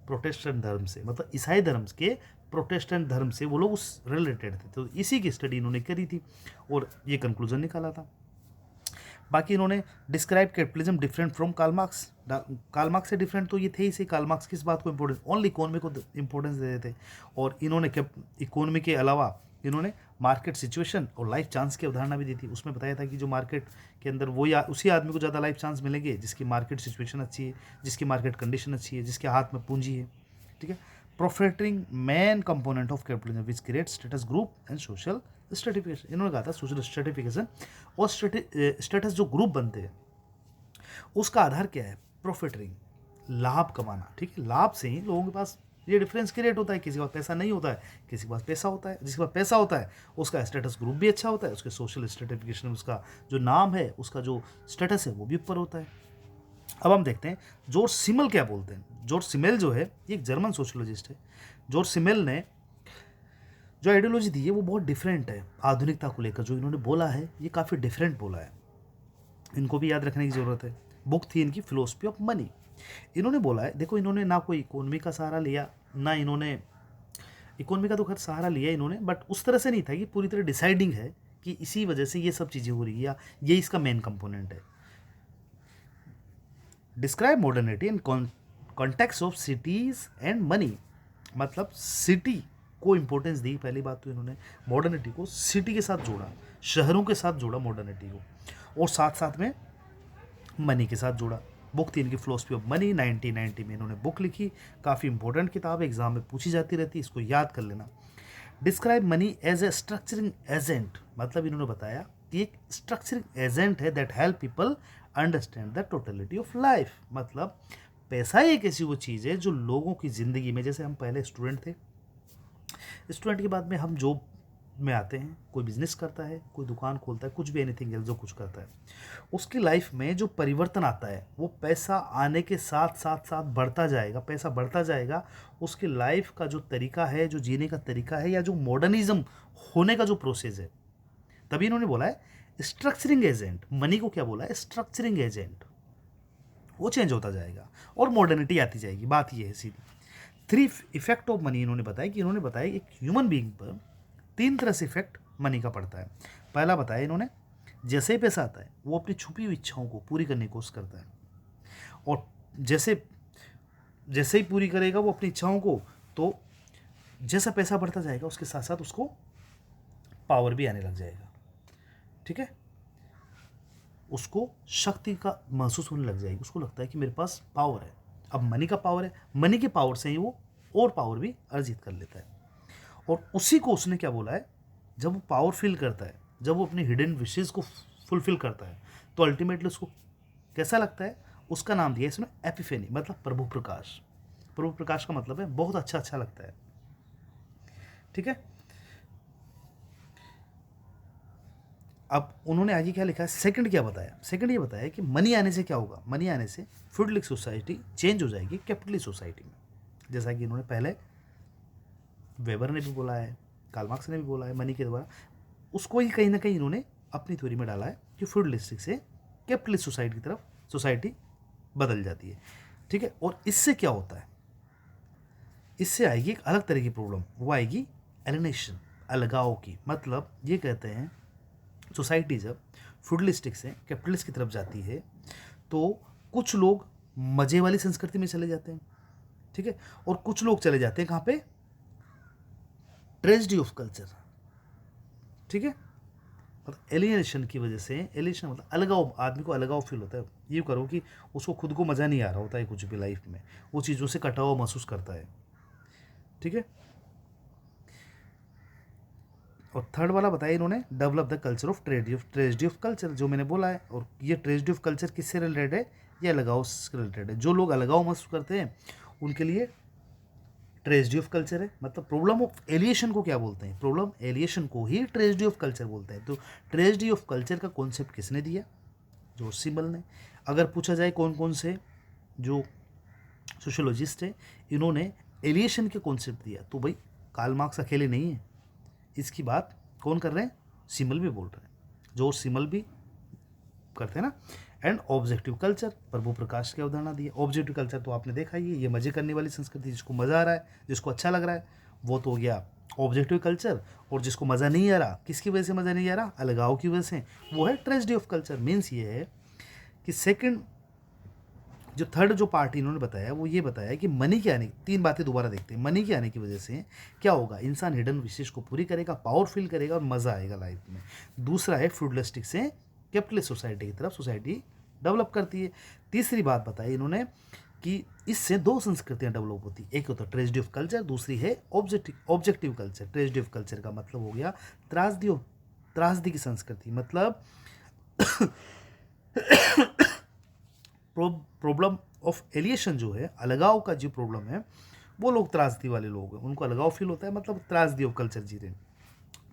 प्रोटेस्टेंट धर्म से, मतलब ईसाई धर्म के प्रोटेस्टेंट धर्म से वो लोग उस रिलेटेड थे। तो इसी की स्टडी इन्होंने करी थी और ये कंक्लूजन निकाला था। बाकी इन्होंने describe capitalism different from Karl Marx. Karl Marx से डिफरेंट तो ये थे ही सही। कार्ल मार्क्स किस बात को इंपॉर्टेंस, ओनली इकोनॉमी को इंपॉर्टेंस दे देते थे। और इन्होंने इकोनॉमी के अलावा इन्होंने मार्केट सिचुएशन और लाइफ चांस की अवधारणा भी दी थी। उसमें बताया था कि जो मार्केट के अंदर वो या उसी आदमी को ज़्यादा लाइफ चांस मिलेंगे जिसकी मार्केट सिचुएशन अच्छी है, जिसकी मार्केट कंडीशन अच्छी है, जिसके हाथ में पूंजी है। ठीक है। Profiting man component of capitalism which create status group and social stratification. इन्होंने कहा था सोशल स्ट्रेटिफिकेशन और स्टेटस जो ग्रुप बनते हैं उसका आधार क्या है? प्रॉफिटिंग, लाभ कमाना। ठीक है, लाभ से ही लोगों के पास ये डिफरेंस क्रिएट होता है। किसी के पास पैसा नहीं होता है, किसी के पास पैसा होता है। जिसके पास पैसा होता है उसका स्टेटस ग्रुप भी अच्छा होता है, उसके सोशल स्ट्रेटिफिकेशन, उसका जो नाम है, उसका जो स्टेटस है वो भी ऊपर होता है। अब हम देखते हैं जॉर्ज सिमल क्या बोलते हैं। जॉर्ज सिमेल जो है ये एक जर्मन सोशोलॉजिस्ट है। जॉर्ज सिमेल ने जो आइडियोलॉजी दी है वो बहुत डिफरेंट है आधुनिकता को लेकर। जो इन्होंने बोला है ये काफ़ी डिफरेंट बोला है, इनको भी याद रखने की ज़रूरत है। बुक थी इनकी फिलोसफी ऑफ मनी। इन्होंने बोला है, देखो इन्होंने ना कोई इकोनॉमी का सहारा लिया, ना इन्होंने इकोनॉमी का तो खैर सहारा लिया इन्होंने, बट उस तरह से नहीं था कि पूरी तरह डिसाइडिंग है कि इसी वजह से ये सब चीज़ें हो रही है या ये इसका मेन कंपोनेंट है। Describe modernity in context of cities and money. मतलब सिटी को इंपॉर्टेंस दी। पहली बात तो इन्होंने मॉडर्निटी को सिटी के साथ जोड़ा, शहरों के साथ जोड़ा मॉडर्निटी को, और साथ साथ में मनी के साथ जोड़ा। बुक थी इनकी फिलोसफी ऑफ मनी, 1990 में इन्होंने बुक लिखी। काफ़ी इंपॉर्टेंट किताब है, एग्जाम में पूछी जाती रहती है, इसको याद कर लेना। Describe money as a structuring agent. मतलब इन्होंने बताया कि एक स्ट्रक्चरिंग एजेंट है that help people understand the totality of life. मतलब पैसा एक ऐसी वो चीज़ है जो लोगों की ज़िंदगी में, जैसे हम पहले स्टूडेंट थे, स्टूडेंट के बाद में हम जॉब में आते हैं, कोई बिजनेस करता है, कोई दुकान खोलता है, कुछ भी एनीथिंग एल्स जो कुछ करता है, उसकी लाइफ में जो परिवर्तन आता है वो पैसा आने के साथ साथ साथ बढ़ता जाएगा। पैसा बढ़ता जाएगा, उसकी लाइफ का जो तरीका है, जो जीने का तरीका है, या जो मॉडर्निज्म होने का जो प्रोसेस है, तभी इन्होंने बोला है स्ट्रक्चरिंग एजेंट। मनी को क्या बोला है? Structuring agent. वो चेंज होता जाएगा और मॉडर्निटी आती जाएगी। बात ये है सीधी। 3 इफेक्ट ऑफ मनी इन्होंने बताया कि इन्होंने बताया एक ह्यूमन बीइंग पर 3 तरह से इफेक्ट मनी का पड़ता है। पहला बताया इन्होंने, जैसे ही पैसा आता है वो अपनी छुपी हुई इच्छाओं को पूरी करने की कोशिश करता है, और जैसे जैसे ही पूरी करेगा वो अपनी इच्छाओं को, तो जैसा पैसा बढ़ता जाएगा उसके साथ साथ उसको पावर भी आने लग जाएगा। ठीक है, उसको शक्ति का महसूस होने लग जाएगी, उसको लगता है कि मेरे पास पावर है। अब मनी का पावर है, मनी के पावर से ही वो और पावर भी अर्जित कर लेता है। और उसी को उसने क्या बोला है, जब वो पावर फील करता है, जब वो अपनी हिडन विशेज़ को फुलफिल करता है, तो अल्टीमेटली उसको कैसा लगता है? उसका नाम दिया इसमें एपिफेनी, मतलब प्रभु प्रकाश। प्रभु प्रकाश का मतलब है बहुत अच्छा अच्छा लगता है। ठीक है, अब उन्होंने आगे क्या लिखा है, सेकंड क्या बताया? सेकंड ये बताया कि मनी आने से क्या होगा? मनी आने से फ्यूडलिक सोसाइटी चेंज हो जाएगी कैपिटलिस्ट सोसाइटी में। जैसा कि इन्होंने पहले वेबर ने भी बोला है, कार्ल मार्क्स ने भी बोला है, मनी के द्वारा उसको ही कहीं ना कहीं इन्होंने अपनी थ्योरी में डाला है कि फ्यूडलिस्टिक से कैपिटलिस्ट सोसाइटी की तरफ सोसाइटी बदल जाती है। ठीक है, और इससे क्या होता है? इससे आएगी एक अलग तरह की प्रॉब्लम, वो आएगी एलिनेशन, अलगाव की। मतलब ये कहते हैं सोसाइटी जब फ्यूडलिस्टिक से कैपिटलिस्ट की तरफ जाती है तो कुछ लोग मज़े वाली संस्कृति में चले जाते हैं। ठीक है, और कुछ लोग चले जाते हैं कहाँ पे? Tragedy of culture. ठीक है, और एलियनेशन की वजह से, एलियनेशन मतलब अलगाव, आदमी को अलगाव फील होता है। ये करो कि उसको खुद को मज़ा नहीं आ रहा होता है कुछ भी लाइफ में, वो चीज़ों से कटा हुआ महसूस करता है। ठीक है, और थर्ड वाला बताया इन्होंने, develop the culture of tragedy of culture, जो मैंने बोला है। और ये ट्रेजेडी ऑफ कल्चर किससे रिलेटेड है? ये अलगाव से रिलेटेड है। जो लोग अलगाव महसूस करते हैं उनके लिए ट्रेजेडी ऑफ कल्चर है। मतलब प्रॉब्लम ऑफ एलिएशन को क्या बोलते हैं? प्रॉब्लम एलिएशन को ही ट्रेजेडी ऑफ कल्चर बोलते हैं। तो ट्रेजेडी ऑफ कल्चर का कॉन्सेप्ट किसने दिया? जॉर्ज सिमल ने। अगर पूछा जाए कौन कौन से जो सोशियोलॉजिस्ट है, इन्होंने एलिएशन के कॉन्सेप्ट दिया। तो भाई कार्ल मार्क्स अकेले नहीं है, इसकी बात कौन कर रहे हैं, सिमल भी बोल रहे हैं, जॉर्ज सिमल भी करते हैं ना। एंड ऑब्जेक्टिव कल्चर, प्रभु प्रकाश की अवधारणा दी है। ऑब्जेक्टिव कल्चर तो आपने देखा ही है, ये मजे करने वाली संस्कृति, जिसको मज़ा आ रहा है, जिसको अच्छा लग रहा है, वो तो हो गया ऑब्जेक्टिव कल्चर। और जिसको मज़ा नहीं आ रहा, किसकी वजह से मज़ा नहीं आ रहा, अलगाव की वजह से, वो है ट्रेजेडी ऑफ कल्चर। मीन्स ये है कि सेकंड जो थर्ड जो पार्ट इन्होंने बताया वो ये बताया कि मनी के आने, तीन बातें दोबारा देखते हैं, मनी के आने की वजह से क्या होगा, इंसान हिडन विशेष को पूरी करेगा, पावर फील करेगा और मज़ा आएगा लाइफ में। दूसरा है फ्यूडलिस्टिक से कैपिटलिस्ट सोसाइटी की तरफ सोसाइटी डेवलप करती है। तीसरी बात बताई इन्होंने कि इससे दो संस्कृतियां डेवलप होती, एक होता है ट्रेजेडी ऑफ कल्चर, दूसरी है objective culture. Tragedy of culture का मतलब हो गया त्रासदी की संस्कृति, मतलब प्रॉब्लम ऑफ एलिएशन जो है, अलगाव का जो प्रॉब्लम है, वो लोग त्रासदी वाले लोग हैं, उनको अलगाव फील होता है, मतलब त्रासदी ऑफ कल्चर जी रहे हैं,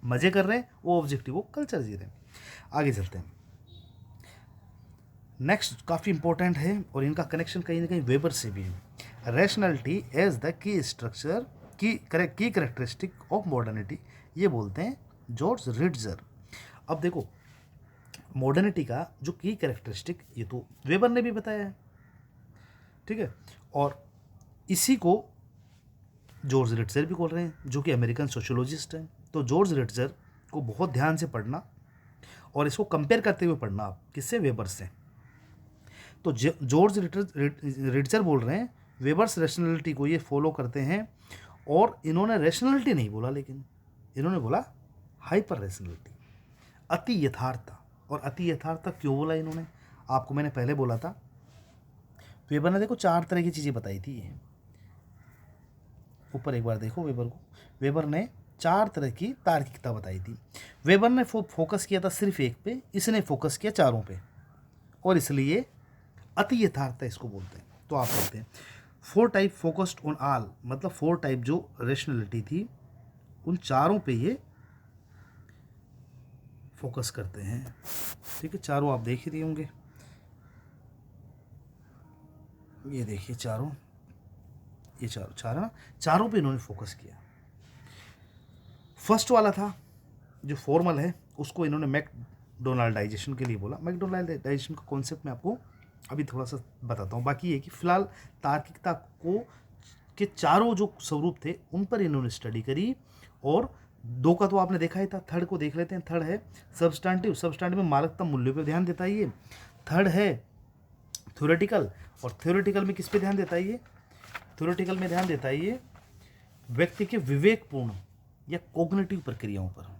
मजे कर रहे हैं, वो ऑब्जेक्टिव ऑफ कल्चर जी रहे हैं। आगे चलते हैं। नेक्स्ट काफ़ी इंपॉर्टेंट है और इनका कनेक्शन कहीं ना कहीं वेबर से भी है। Rationality as the key structure key characteristic of modernity, ये बोलते हैं जॉर्ज रिट्जर। अब देखो मॉडर्निटी का जो की कैरेक्टरिस्टिक, ये तो वेबर ने भी बताया है, ठीक है, और इसी को जॉर्ज रिट्जर भी बोल रहे हैं, जो कि अमेरिकन सोशियोलॉजिस्ट हैं। तो जॉर्ज रिट्जर को बहुत ध्यान से पढ़ना और इसको कंपेयर करते हुए पढ़ना आप, किससे, वेबर से। तो जॉर्ज रिट्जर बोल रहे हैं वेबर्स रैशनैलिटी को ये फॉलो करते हैं, और इन्होंने रैशनैलिटी नहीं बोला, लेकिन इन्होंने बोला हाइपर रैशनैलिटी, अति यथार्थता। और अति यथार्थता क्यों बोला इन्होंने, आपको मैंने पहले बोला था, वेबर ने देखो 4 तरह की चीज़ें बताई थी। ऊपर एक बार देखो वेबर को, वेबर ने 4 तरह की तार्किकता बताई थी। वेबर ने फोकस किया था सिर्फ एक पे, इसने फोकस किया चारों पे, और इसलिए अति यथार्थता इसको बोलते हैं। तो आप कहते हैं 4 टाइप फोकस्ड ऑन ऑल, मतलब 4 टाइप जो रैशनैलिटी थी उन चारों पे ये फोकस करते हैं, ठीक है। चारों आप देख ही रहे होंगे, ये देखिए चारों, ये चारों पे इन्होंने फोकस किया। फर्स्ट वाला था जो फॉर्मल है, उसको इन्होंने मैकडोनाल्डाइजेशन के लिए बोला। मैकडोनाल्डाइजेशन का कॉन्सेप्ट मैं आपको अभी थोड़ा सा बताता हूँ। बाकी ये कि फिलहाल तार्किकता को के चारों जो स्वरूप थे उन पर इन्होंने स्टडी करी, और 2 का तो आपने देखा ही था, थर्ड को देख लेते हैं। थर्ड है सब्सटैंटिव में मारकता मूल्यों पर ध्यान देता है ये। थर्ड है थ्योरेटिकल, और थ्योरेटिकल में किस पे ध्यान देता है ये, थ्योरेटिकल में ध्यान देता है ये व्यक्ति के विवेकपूर्ण या कॉग्निटिव प्रक्रियाओं पर।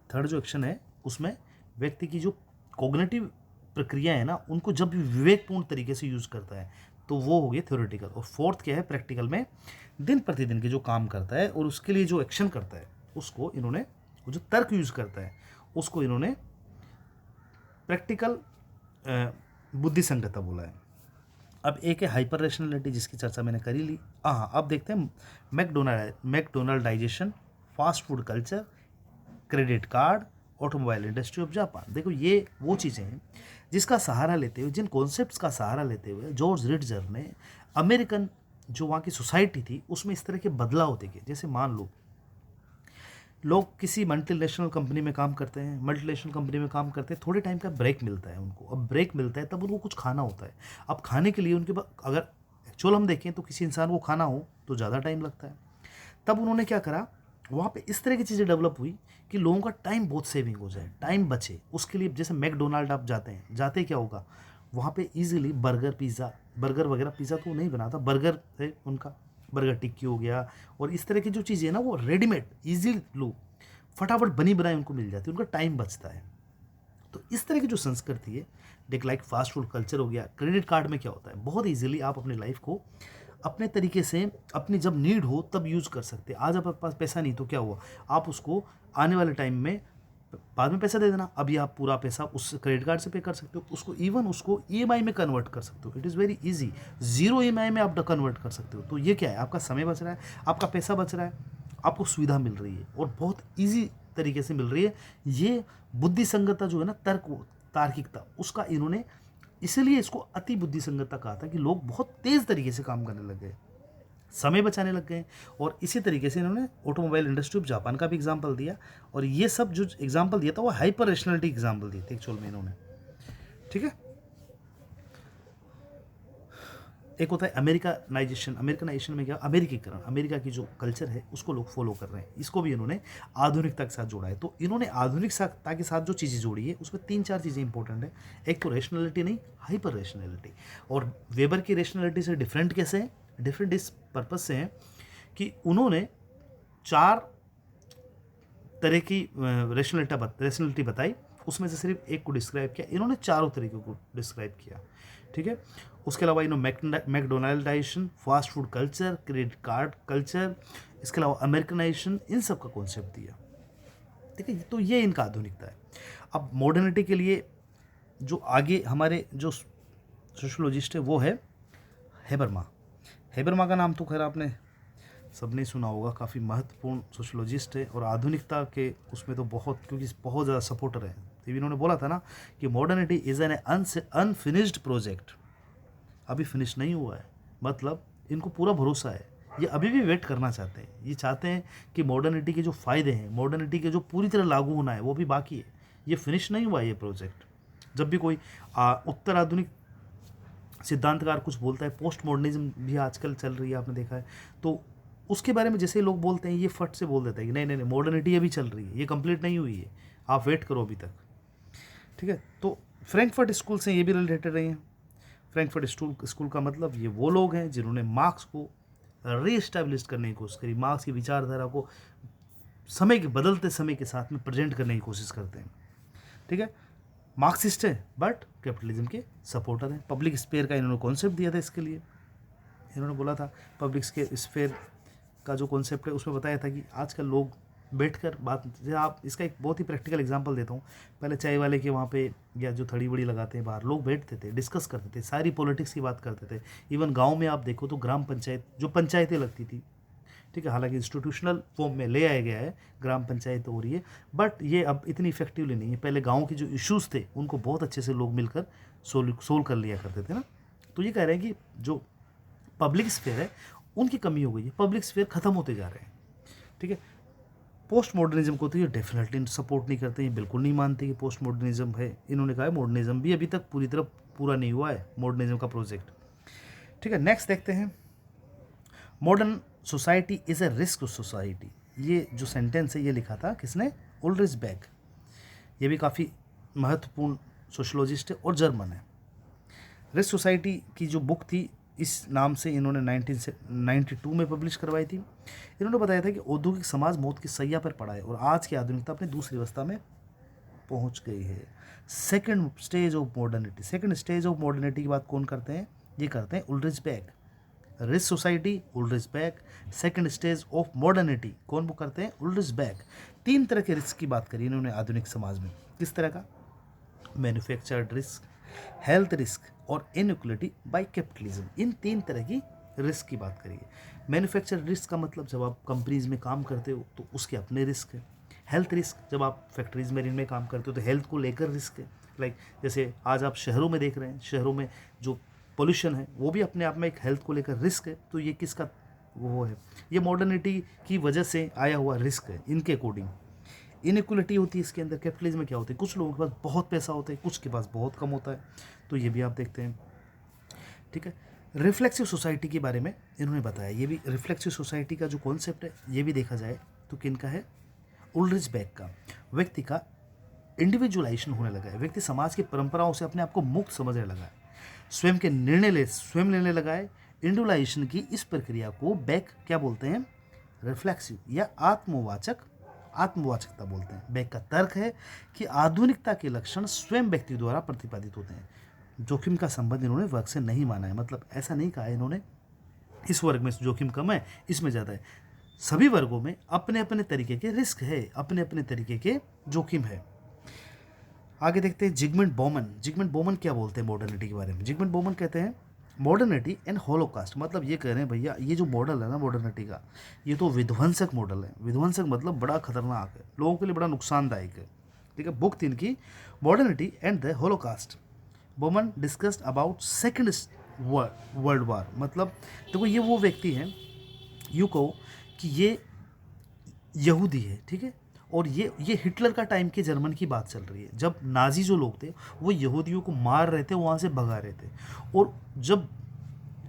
थर्ड जो एक्शन है उसमें व्यक्ति की जो कॉग्निटिव प्रक्रिया है ना, उनको जब भी विवेकपूर्ण तरीके से यूज़ करता है तो वो हो गया थ्योरेटिकल। और फोर्थ क्या है, प्रैक्टिकल में दिन प्रतिदिन के जो काम करता है और उसके लिए जो एक्शन करता है उसको इन्होंने, जो तर्क यूज़ करता है उसको इन्होंने प्रैक्टिकल बुद्धि संगतता बोला है। अब एक है हाइपर रैशनैलिटी, जिसकी चर्चा मैंने करी ली। हाँ, अब देखते हैं McDonaldization, fast food culture, credit card, automobile industry of Japan. देखो ये वो चीज़ें हैं जिसका सहारा लेते हुए, जिन कॉन्सेप्ट्स का सहारा लेते हुए जॉर्ज रिट्जर ने अमेरिकन जो वहाँ की सोसाइटी थी उसमें इस तरह के बदलाव देखे। जैसे मान लो लोग किसी मल्टीनेशनल कंपनी में काम करते हैं, थोड़े टाइम का ब्रेक मिलता है उनको। अब ब्रेक मिलता है तब उनको कुछ खाना होता है। अब खाने के लिए उनके पास, अगर एक्चुअल हम देखें तो किसी इंसान को खाना हो तो ज़्यादा टाइम लगता है। तब उन्होंने क्या करा, वहाँ पे इस तरह की चीज़ें डेवलप हुई कि लोगों का टाइम बहुत सेविंग हो जाए, टाइम बचे। उसके लिए जैसे मैकडोनाल्ड आप जाते क्या होगा, वहाँ पे इजीली बर्गर वगैरह, पिज़्ज़ा तो नहीं बनाता, बर्गर है उनका, बर्गर टिक्की हो गया, और इस तरह की जो चीज़ें हैं ना वो रेडीमेड इजीली लो फटाफट बनी बनाई उनको मिल जाती है, उनका टाइम बचता है। तो इस तरह की जो संस्कृति है, लाइक फास्ट फूड कल्चर हो गया। क्रेडिट कार्ड में क्या होता है, बहुत ईजिली आप अपनी लाइफ को अपने तरीके से, अपनी जब नीड हो तब यूज़ कर सकते हैं। आज आपके पास पैसा नहीं तो क्या हुआ, आप उसको आने वाले टाइम में बाद में पैसा दे देना, अभी आप पूरा पैसा उस क्रेडिट कार्ड से पे कर सकते हो, उसको इवन उसको ईएमआई में कन्वर्ट कर सकते हो। It is very easy, 0 EMI में आप कन्वर्ट कर सकते हो। तो ये क्या है, आपका समय बच रहा है, आपका पैसा बच रहा है, आपको सुविधा मिल रही है और बहुत ईजी तरीके से मिल रही है। ये बुद्धि संगतता जो है ना, तार्किकता, उसका इन्होंने इसीलिए इसको अति बुद्धिसंगता कहा था कि लोग बहुत तेज़ तरीके से काम करने लग गए, समय बचाने लग गए। और इसी तरीके से इन्होंने ऑटोमोबाइल इंडस्ट्री ऑफ जापान का भी एग्जाम्पल दिया। और ये सब जो एग्जाम्पल दिया था वो हाइपर रेशनलिटी एग्जाम्पल दिए थे एक्चुअल में इन्होंने। ठीक है, एक होता है अमेरिकानाइजेशन। अमेरिकनाइजेशन में क्या, अमेरिकीकरण, अमेरिका की जो कल्चर है उसको लोग फॉलो कर रहे हैं। इसको भी इन्होंने आधुनिकता के साथ जोड़ा है। तो इन्होंने आधुनिकता के साथ जो चीज़ें जोड़ी है उसमें 3-4 चीज़ें इंपॉर्टेंट है। एक तो रेशनलिटी नहीं, हाइपर रेशनलिटी। और वेबर की रेशनलिटी से डिफरेंट कैसे है? डिफरेंट इस पर्पज से है कि उन्होंने 4 तरह की रेशनलिटी बताई, उसमें से सिर्फ एक को डिस्क्राइब किया। इन्होंने चारों तरीकों को डिस्क्राइब किया। ठीक है, उसके अलावा इन्होंने McDonaldization, fast food culture, credit card culture, इसके अलावा अमेरिकनाइजेशन, इन सब का कॉन्सेप्ट दिया। ठीक है, तो ये इनका आधुनिकता है। अब मॉडर्निटी के लिए जो आगे हमारे जो सोशोलॉजिस्ट है वो है हेबरमा। हेबरमा का नाम तो खैर आपने सबने सुना होगा, काफ़ी महत्वपूर्ण सोशोलॉजिस्ट है और आधुनिकता के उसमें तो बहुत, क्योंकि बहुत ज़्यादा सपोर्टर है। तो इन्होंने बोला था ना कि modernity is an unfinished project, अभी फिनिश नहीं हुआ है। मतलब इनको पूरा भरोसा है, ये अभी भी वेट करना चाहते हैं। ये चाहते हैं कि मॉडर्निटी के जो फ़ायदे हैं, मॉडर्निटी के जो पूरी तरह लागू होना है वो भी बाकी है, ये फिनिश नहीं हुआ है ये प्रोजेक्ट। जब भी कोई उत्तर आधुनिक सिद्धांतकार कुछ बोलता है, पोस्ट मॉडर्निज्म भी आजकल चल रही है, आपने देखा है, तो उसके बारे में जैसे ही लोग बोलते हैं ये फट से बोल देता है कि नहीं नहीं नहीं, मॉडर्निटी अभी चल रही है, ये कंप्लीट नहीं हुई है, आप वेट करो अभी तक। ठीक है, तो फ्रैंकफर्ट स्कूल से ये भी रिलेटेड रही हैं। फ्रैंकफर्ट स्कूल का मतलब ये वो लोग हैं जिन्होंने मार्क्स को रीएस्टैब्लिश करने की कोशिश करी, मार्क्स की विचारधारा को समय के बदलते समय के साथ में प्रेजेंट करने की कोशिश करते हैं। ठीक है, मार्क्सिस्ट है बट कैपिटलिज्म के सपोर्टर हैं। पब्लिक स्फीयर का इन्होंने कॉन्सेप्ट दिया था। इसके लिए इन्होंने बोला था पब्लिक स्फीयर का जो कॉन्सेप्ट है उसमें बताया था कि आजकल लोग बैठकर बात, जैसे आप इसका एक बहुत ही प्रैक्टिकल एग्जांपल देता हूँ। पहले चाय वाले के वहाँ पे या जो थड़ी बड़ी लगाते हैं बाहर, लोग बैठते थे, डिस्कस करते थे, सारी पॉलिटिक्स की बात करते थे। इवन गांव में आप देखो तो ग्राम पंचायत, जो पंचायतें लगती थी, ठीक है, हालांकि इंस्टीट्यूशनल फॉर्म में ले आया गया है, ग्राम पंचायत हो रही है, बट ये अब इतनी इफेक्टिवली नहीं है। पहले गाँव के जो इश्यूज़ थे उनको बहुत अच्छे से लोग मिलकर सोल्व कर लिया करते थे ना। तो ये कह रहे हैं कि जो पब्लिक स्फीयर है उनकी कमी हो गई है, पब्लिक स्फीयर खत्म होते जा रहे हैं। ठीक है, पोस्ट मॉडर्निज्म को तो ये डेफिनेटली सपोर्ट नहीं करते, ये बिल्कुल नहीं मानते कि पोस्ट मॉडर्निज्म है। इन्होंने कहा है मॉडर्निज्म भी अभी तक पूरी तरह पूरा नहीं हुआ है, मॉडर्निज्म का प्रोजेक्ट। ठीक है, नेक्स्ट देखते हैं, modern society is a risk society. ये जो सेंटेंस है ये लिखा था किसने? उल्ड्रिच बेक। ये भी काफ़ी महत्वपूर्ण सोशोलॉजिस्ट है और जर्मन है। रिस्क सोसाइटी की जो बुक थी इस नाम से इन्होंने 1992 में पब्लिश करवाई थी। इन्होंने बताया था कि औद्योगिक समाज मौत की सैया पर पड़ा है और आज की आधुनिकता अपनी दूसरी अवस्था में पहुंच गई है। Second stage of modernity. Second stage of modernity की बात कौन करते हैं? ये करते हैं Ulrich Beck. Risk society, Ulrich Beck. Second stage of modernity कौन वो करते हैं? Ulrich bake. 3 तरह के रिस्क की बात करी इन्होंने आधुनिक समाज में। किस तरह का? मैन्युफैक्चर्ड रिस्क, हेल्थ रिस्क और इनइक्वलिटी बाय कैपिटलिज्म। इन 3 तरह की रिस्क की बात करिए। मैन्युफैक्चर रिस्क का मतलब जब आप कंपनीज में काम करते हो तो उसके अपने रिस्क है। हेल्थ रिस्क, जब आप फैक्ट्रीज में इनमें काम करते हो तो हेल्थ को लेकर रिस्क है। लाइक जैसे आज आप शहरों में देख रहे हैं, शहरों में जो पोल्यूशन है वो भी अपने आप में एक हेल्थ को लेकर रिस्क है। तो ये किसका वो है? ये मॉडर्निटी की वजह से आया हुआ रिस्क है इनके अकॉर्डिंग। इनइक्वलिटी होती है इसके अंदर। कैपिटलिज्म में क्या होता है? कुछ लोगों के पास बहुत पैसा होता है, कुछ के पास बहुत कम होता है। तो ये भी आप देखते हैं। ठीक है, रिफ्लेक्सिव सोसाइटी के बारे में इन्होंने बताया। ये भी रिफ्लेक्सिव सोसाइटी का जो कॉन्सेप्ट है ये भी देखा जाए तो किनका है? उल्ड्रिच बेक का। व्यक्ति का इंडिविजुअलाइजेशन होने लगा है, व्यक्ति समाज की परंपराओं से अपने आप को मुक्त समझने लगा है, स्वयं लेने लगा है। इंडिविजुअलाइजेशन की इस प्रक्रिया को बेक क्या बोलते हैं? रिफ्लेक्सिव या आत्मवाचकता बोलते हैं। बेक का तर्क है कि आधुनिकता के लक्षण स्वयं व्यक्ति द्वारा प्रतिपादित होते हैं। जोखिम का संबंध इन्होंने वर्ग से नहीं माना है। मतलब ऐसा नहीं कहा है इन्होंने इस वर्ग में जोखिम कम है, इसमें ज़्यादा है। सभी वर्गों में अपने अपने तरीके के रिस्क है, अपने अपने तरीके के जोखिम है। आगे देखते हैं जिगमंड बोमन। जिगमंड बोमन क्या बोलते हैं मॉडर्निटी के बारे में? जिगमंड बोमन कहते हैं मॉडर्निटी एंड हॉलोकास्ट। मतलब ये कह रहे हैं भैया ये जो मॉडल है ना मॉडर्निटी का, ये तो विध्वंसक मॉडल है। विध्वंसक मतलब बड़ा खतरनाक है, लोगों के लिए बड़ा नुकसानदायक है। ठीक है, बुक 3 की modernity and the Holocaust. Bauman discussed about second world war, मतलब देखो ये वो व्यक्ति हैं, यूँ कहो कि ये यहूदी है, ठीक है, और ये हिटलर का टाइम के जर्मन की बात चल रही है, जब नाजी जो लोग थे वो यहूदियों को मार रहे थे, वहाँ से भगा रहे थे। और जब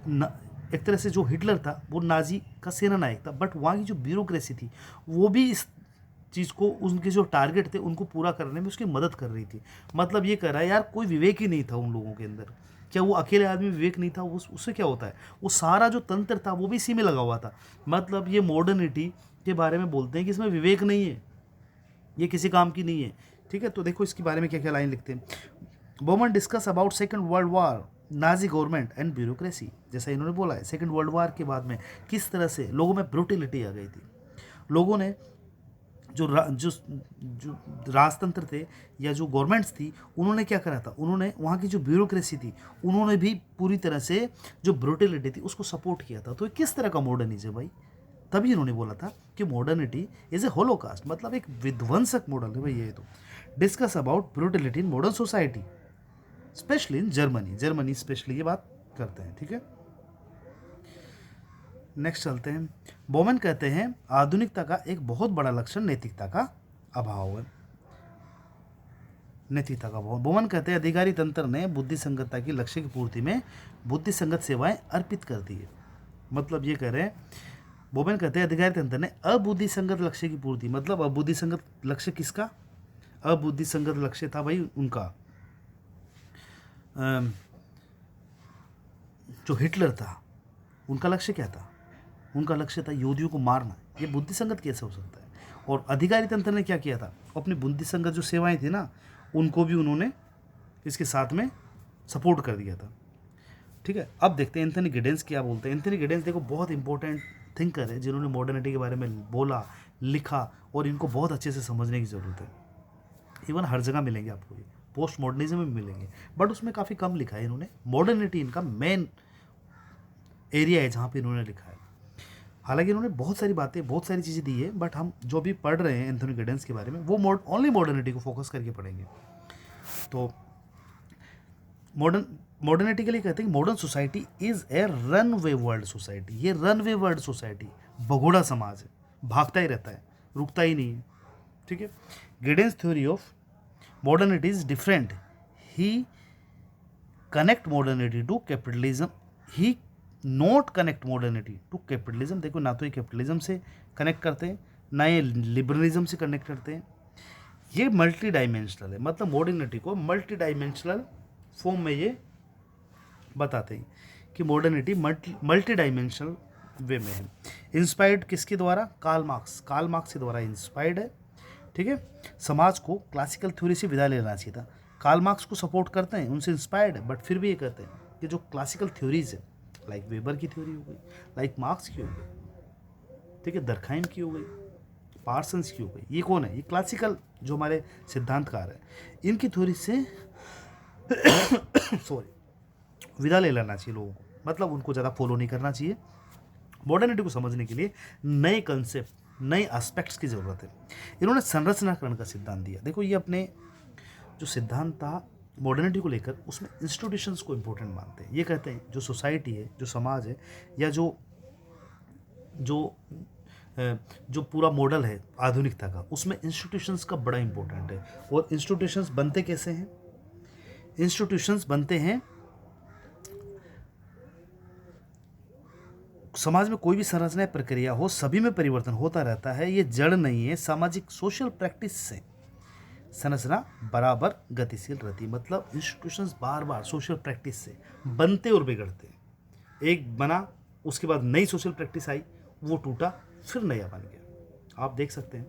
न, एक तरह से जो हिटलर था वो नाजी का सेना नायक था, बट वहाँ की जो ब्यूरोक्रेसी थी वो भी इस चीज़ को, उनके जो टारगेट थे उनको पूरा करने में उसकी मदद कर रही थी। मतलब ये कह रहा है यार कोई विवेक ही नहीं था उन लोगों के अंदर। क्या वो अकेले आदमी विवेक नहीं था, उससे क्या होता है, वो सारा जो तंत्र था वो भी इसी में लगा हुआ था। मतलब ये मॉडर्निटी के बारे में बोलते हैं कि इसमें विवेक नहीं है, ये किसी काम की नहीं है, ठीक है। तो देखो इसके बारे में क्या क्या लाइन लिखते हैं। Bauman discuss about second world war, Nazi government and bureaucracy, जैसा इन्होंने बोला है सेकेंड वर्ल्ड वार के बाद में किस तरह से लोगों में ब्रूटिलिटी आ गई थी। लोगों ने जो राजतंत्र थे या जो गवर्नमेंट्स थी उन्होंने क्या करा था, उन्होंने वहाँ की जो ब्यूरोक्रेसी थी उन्होंने भी पूरी तरह से जो ब्रूटिलिटी थी उसको सपोर्ट किया था। तो किस तरह का मॉडर्निज्म भाई, तभी इन्होंने बोला था कि मॉडर्निटी इज ए होलोकास्ट, मतलब एक विध्वंसक मॉडल है भाई ये। तो discuss about brutality in modern society specially in Germany specially ये बात करते हैं, ठीक है। नेक्स्ट चलते हैं। बोमन कहते हैं आधुनिकता का एक बहुत बड़ा लक्षण नैतिकता का अभाव है। नैतिकता का अभाव, बोमन कहते हैं अधिकारी तंत्र ने बुद्धि संगतता की लक्ष्य की पूर्ति में बुद्धि संगत सेवाएं अर्पित कर दी है। मतलब ये कह रहे हैं, बोमन कहते हैं अधिकारी तंत्र ने अबुद्धि संगत लक्ष्य की पूर्ति, मतलब अबुद्धि संगत लक्ष्य किसका, अबुद्धि संगत लक्ष्य था भाई उनका, जो हिटलर था उनका लक्ष्य क्या था, उनका लक्ष्य था यहूदियों को मारना। ये बुद्धि संगत कैसे हो सकता है। और अधिकारी तंत्र ने क्या किया था, अपनी बुद्धि संगत जो सेवाएं थी ना उनको भी उन्होंने इसके साथ में सपोर्ट कर दिया था, ठीक है। अब देखते हैं एंथनी गिडेंस क्या बोलते हैं। एंथनी गिडेंस देखो बहुत इंपॉर्टेंट थिंकर है जिन्होंने मॉडर्निटी के बारे में बोला, लिखा, और इनको बहुत अच्छे से समझने की ज़रूरत है। इवन हर जगह मिलेंगे आपको, ये पोस्ट मॉडर्निज्म में मिलेंगे, बट उसमें काफ़ी कम लिखा है इन्होंने। मॉडर्निटी इनका मेन एरिया है जहाँ पे इन्होंने लिखा है। हालांकि इन्होंने बहुत सारी बातें, बहुत सारी चीज़ें दी है, बट हम जो भी पढ़ रहे हैं एंथनी गिडेंस के बारे में वो ओनली मॉडर्निटी को फोकस करके पढ़ेंगे। तो मॉडर्निटी के लिए कहते हैं कि modern society is a runway world society. ये रनवे वर्ल्ड सोसाइटी भगोड़ा समाज है, भागता ही रहता है, रुकता ही नहीं है, ठीक है। Giddens theory of modernity is different. He connect modernity to capitalism, he not connect modernity to capitalism. देखो ना तो ये कैपिटलिज्म से कनेक्ट करते हैं ना ये लिबरलिज्म से कनेक्ट करते हैं। ये मल्टी डायमेंशनल है, मतलब मॉडर्निटी को मल्टी डायमेंशनल फॉर्म में ये बताते हैं कि मॉडर्निटी मल्टी डायमेंशनल वे में है। इंस्पायर्ड किसके द्वारा, कार्ल मार्क्स के द्वारा इंस्पायर्ड है, ठीक है। समाज को क्लासिकल थ्योरी से विदा लेना चाहिए था। कार्ल मार्क्स को सपोर्ट करते हैं, उनसे इंस्पायर्ड है, बट फिर भी ये कहते हैं कि जो क्लासिकल थ्योरीज है, लाइक वेबर की थ्योरी हो गई, लाइक मार्क्स की हो गई, ठीक है, दरखाइम की हो गई, पार्सन्स की हो गई, ये कौन है, ये क्लासिकल जो हमारे सिद्धांतकार है, इनकी थ्योरी से सॉरी विदा ले लेना चाहिए लोगों को, मतलब उनको ज़्यादा फॉलो नहीं करना चाहिए। मॉडर्निटी को समझने के लिए नए कंसेप्ट, नए एस्पेक्ट्स की ज़रूरत है। इन्होंने संरचनाकरण का सिद्धांत दिया। देखो ये अपने जो सिद्धांत था मॉडर्निटी को लेकर, उसमें इंस्टीट्यूशंस को इम्पोर्टेंट मानते हैं। ये कहते हैं जो सोसाइटी है, जो समाज है, या जो जो जो पूरा मॉडल है आधुनिकता का, उसमें इंस्टीट्यूशंस का बड़ा इंपॉर्टेंट है। और इंस्टीट्यूशंस बनते कैसे हैं, इंस्टीट्यूशंस बनते हैं, समाज में कोई भी संरचना प्रक्रिया हो सभी में परिवर्तन होता रहता है, ये जड़ नहीं है, सामाजिक सोशल प्रैक्टिस से संरचना बराबर गतिशील रहती। मतलब इंस्टीट्यूशंस बार बार सोशल प्रैक्टिस से बनते और बिगड़ते। एक बना, उसके बाद नई सोशल प्रैक्टिस आई, वो टूटा, फिर नया बन गया। आप देख सकते हैं,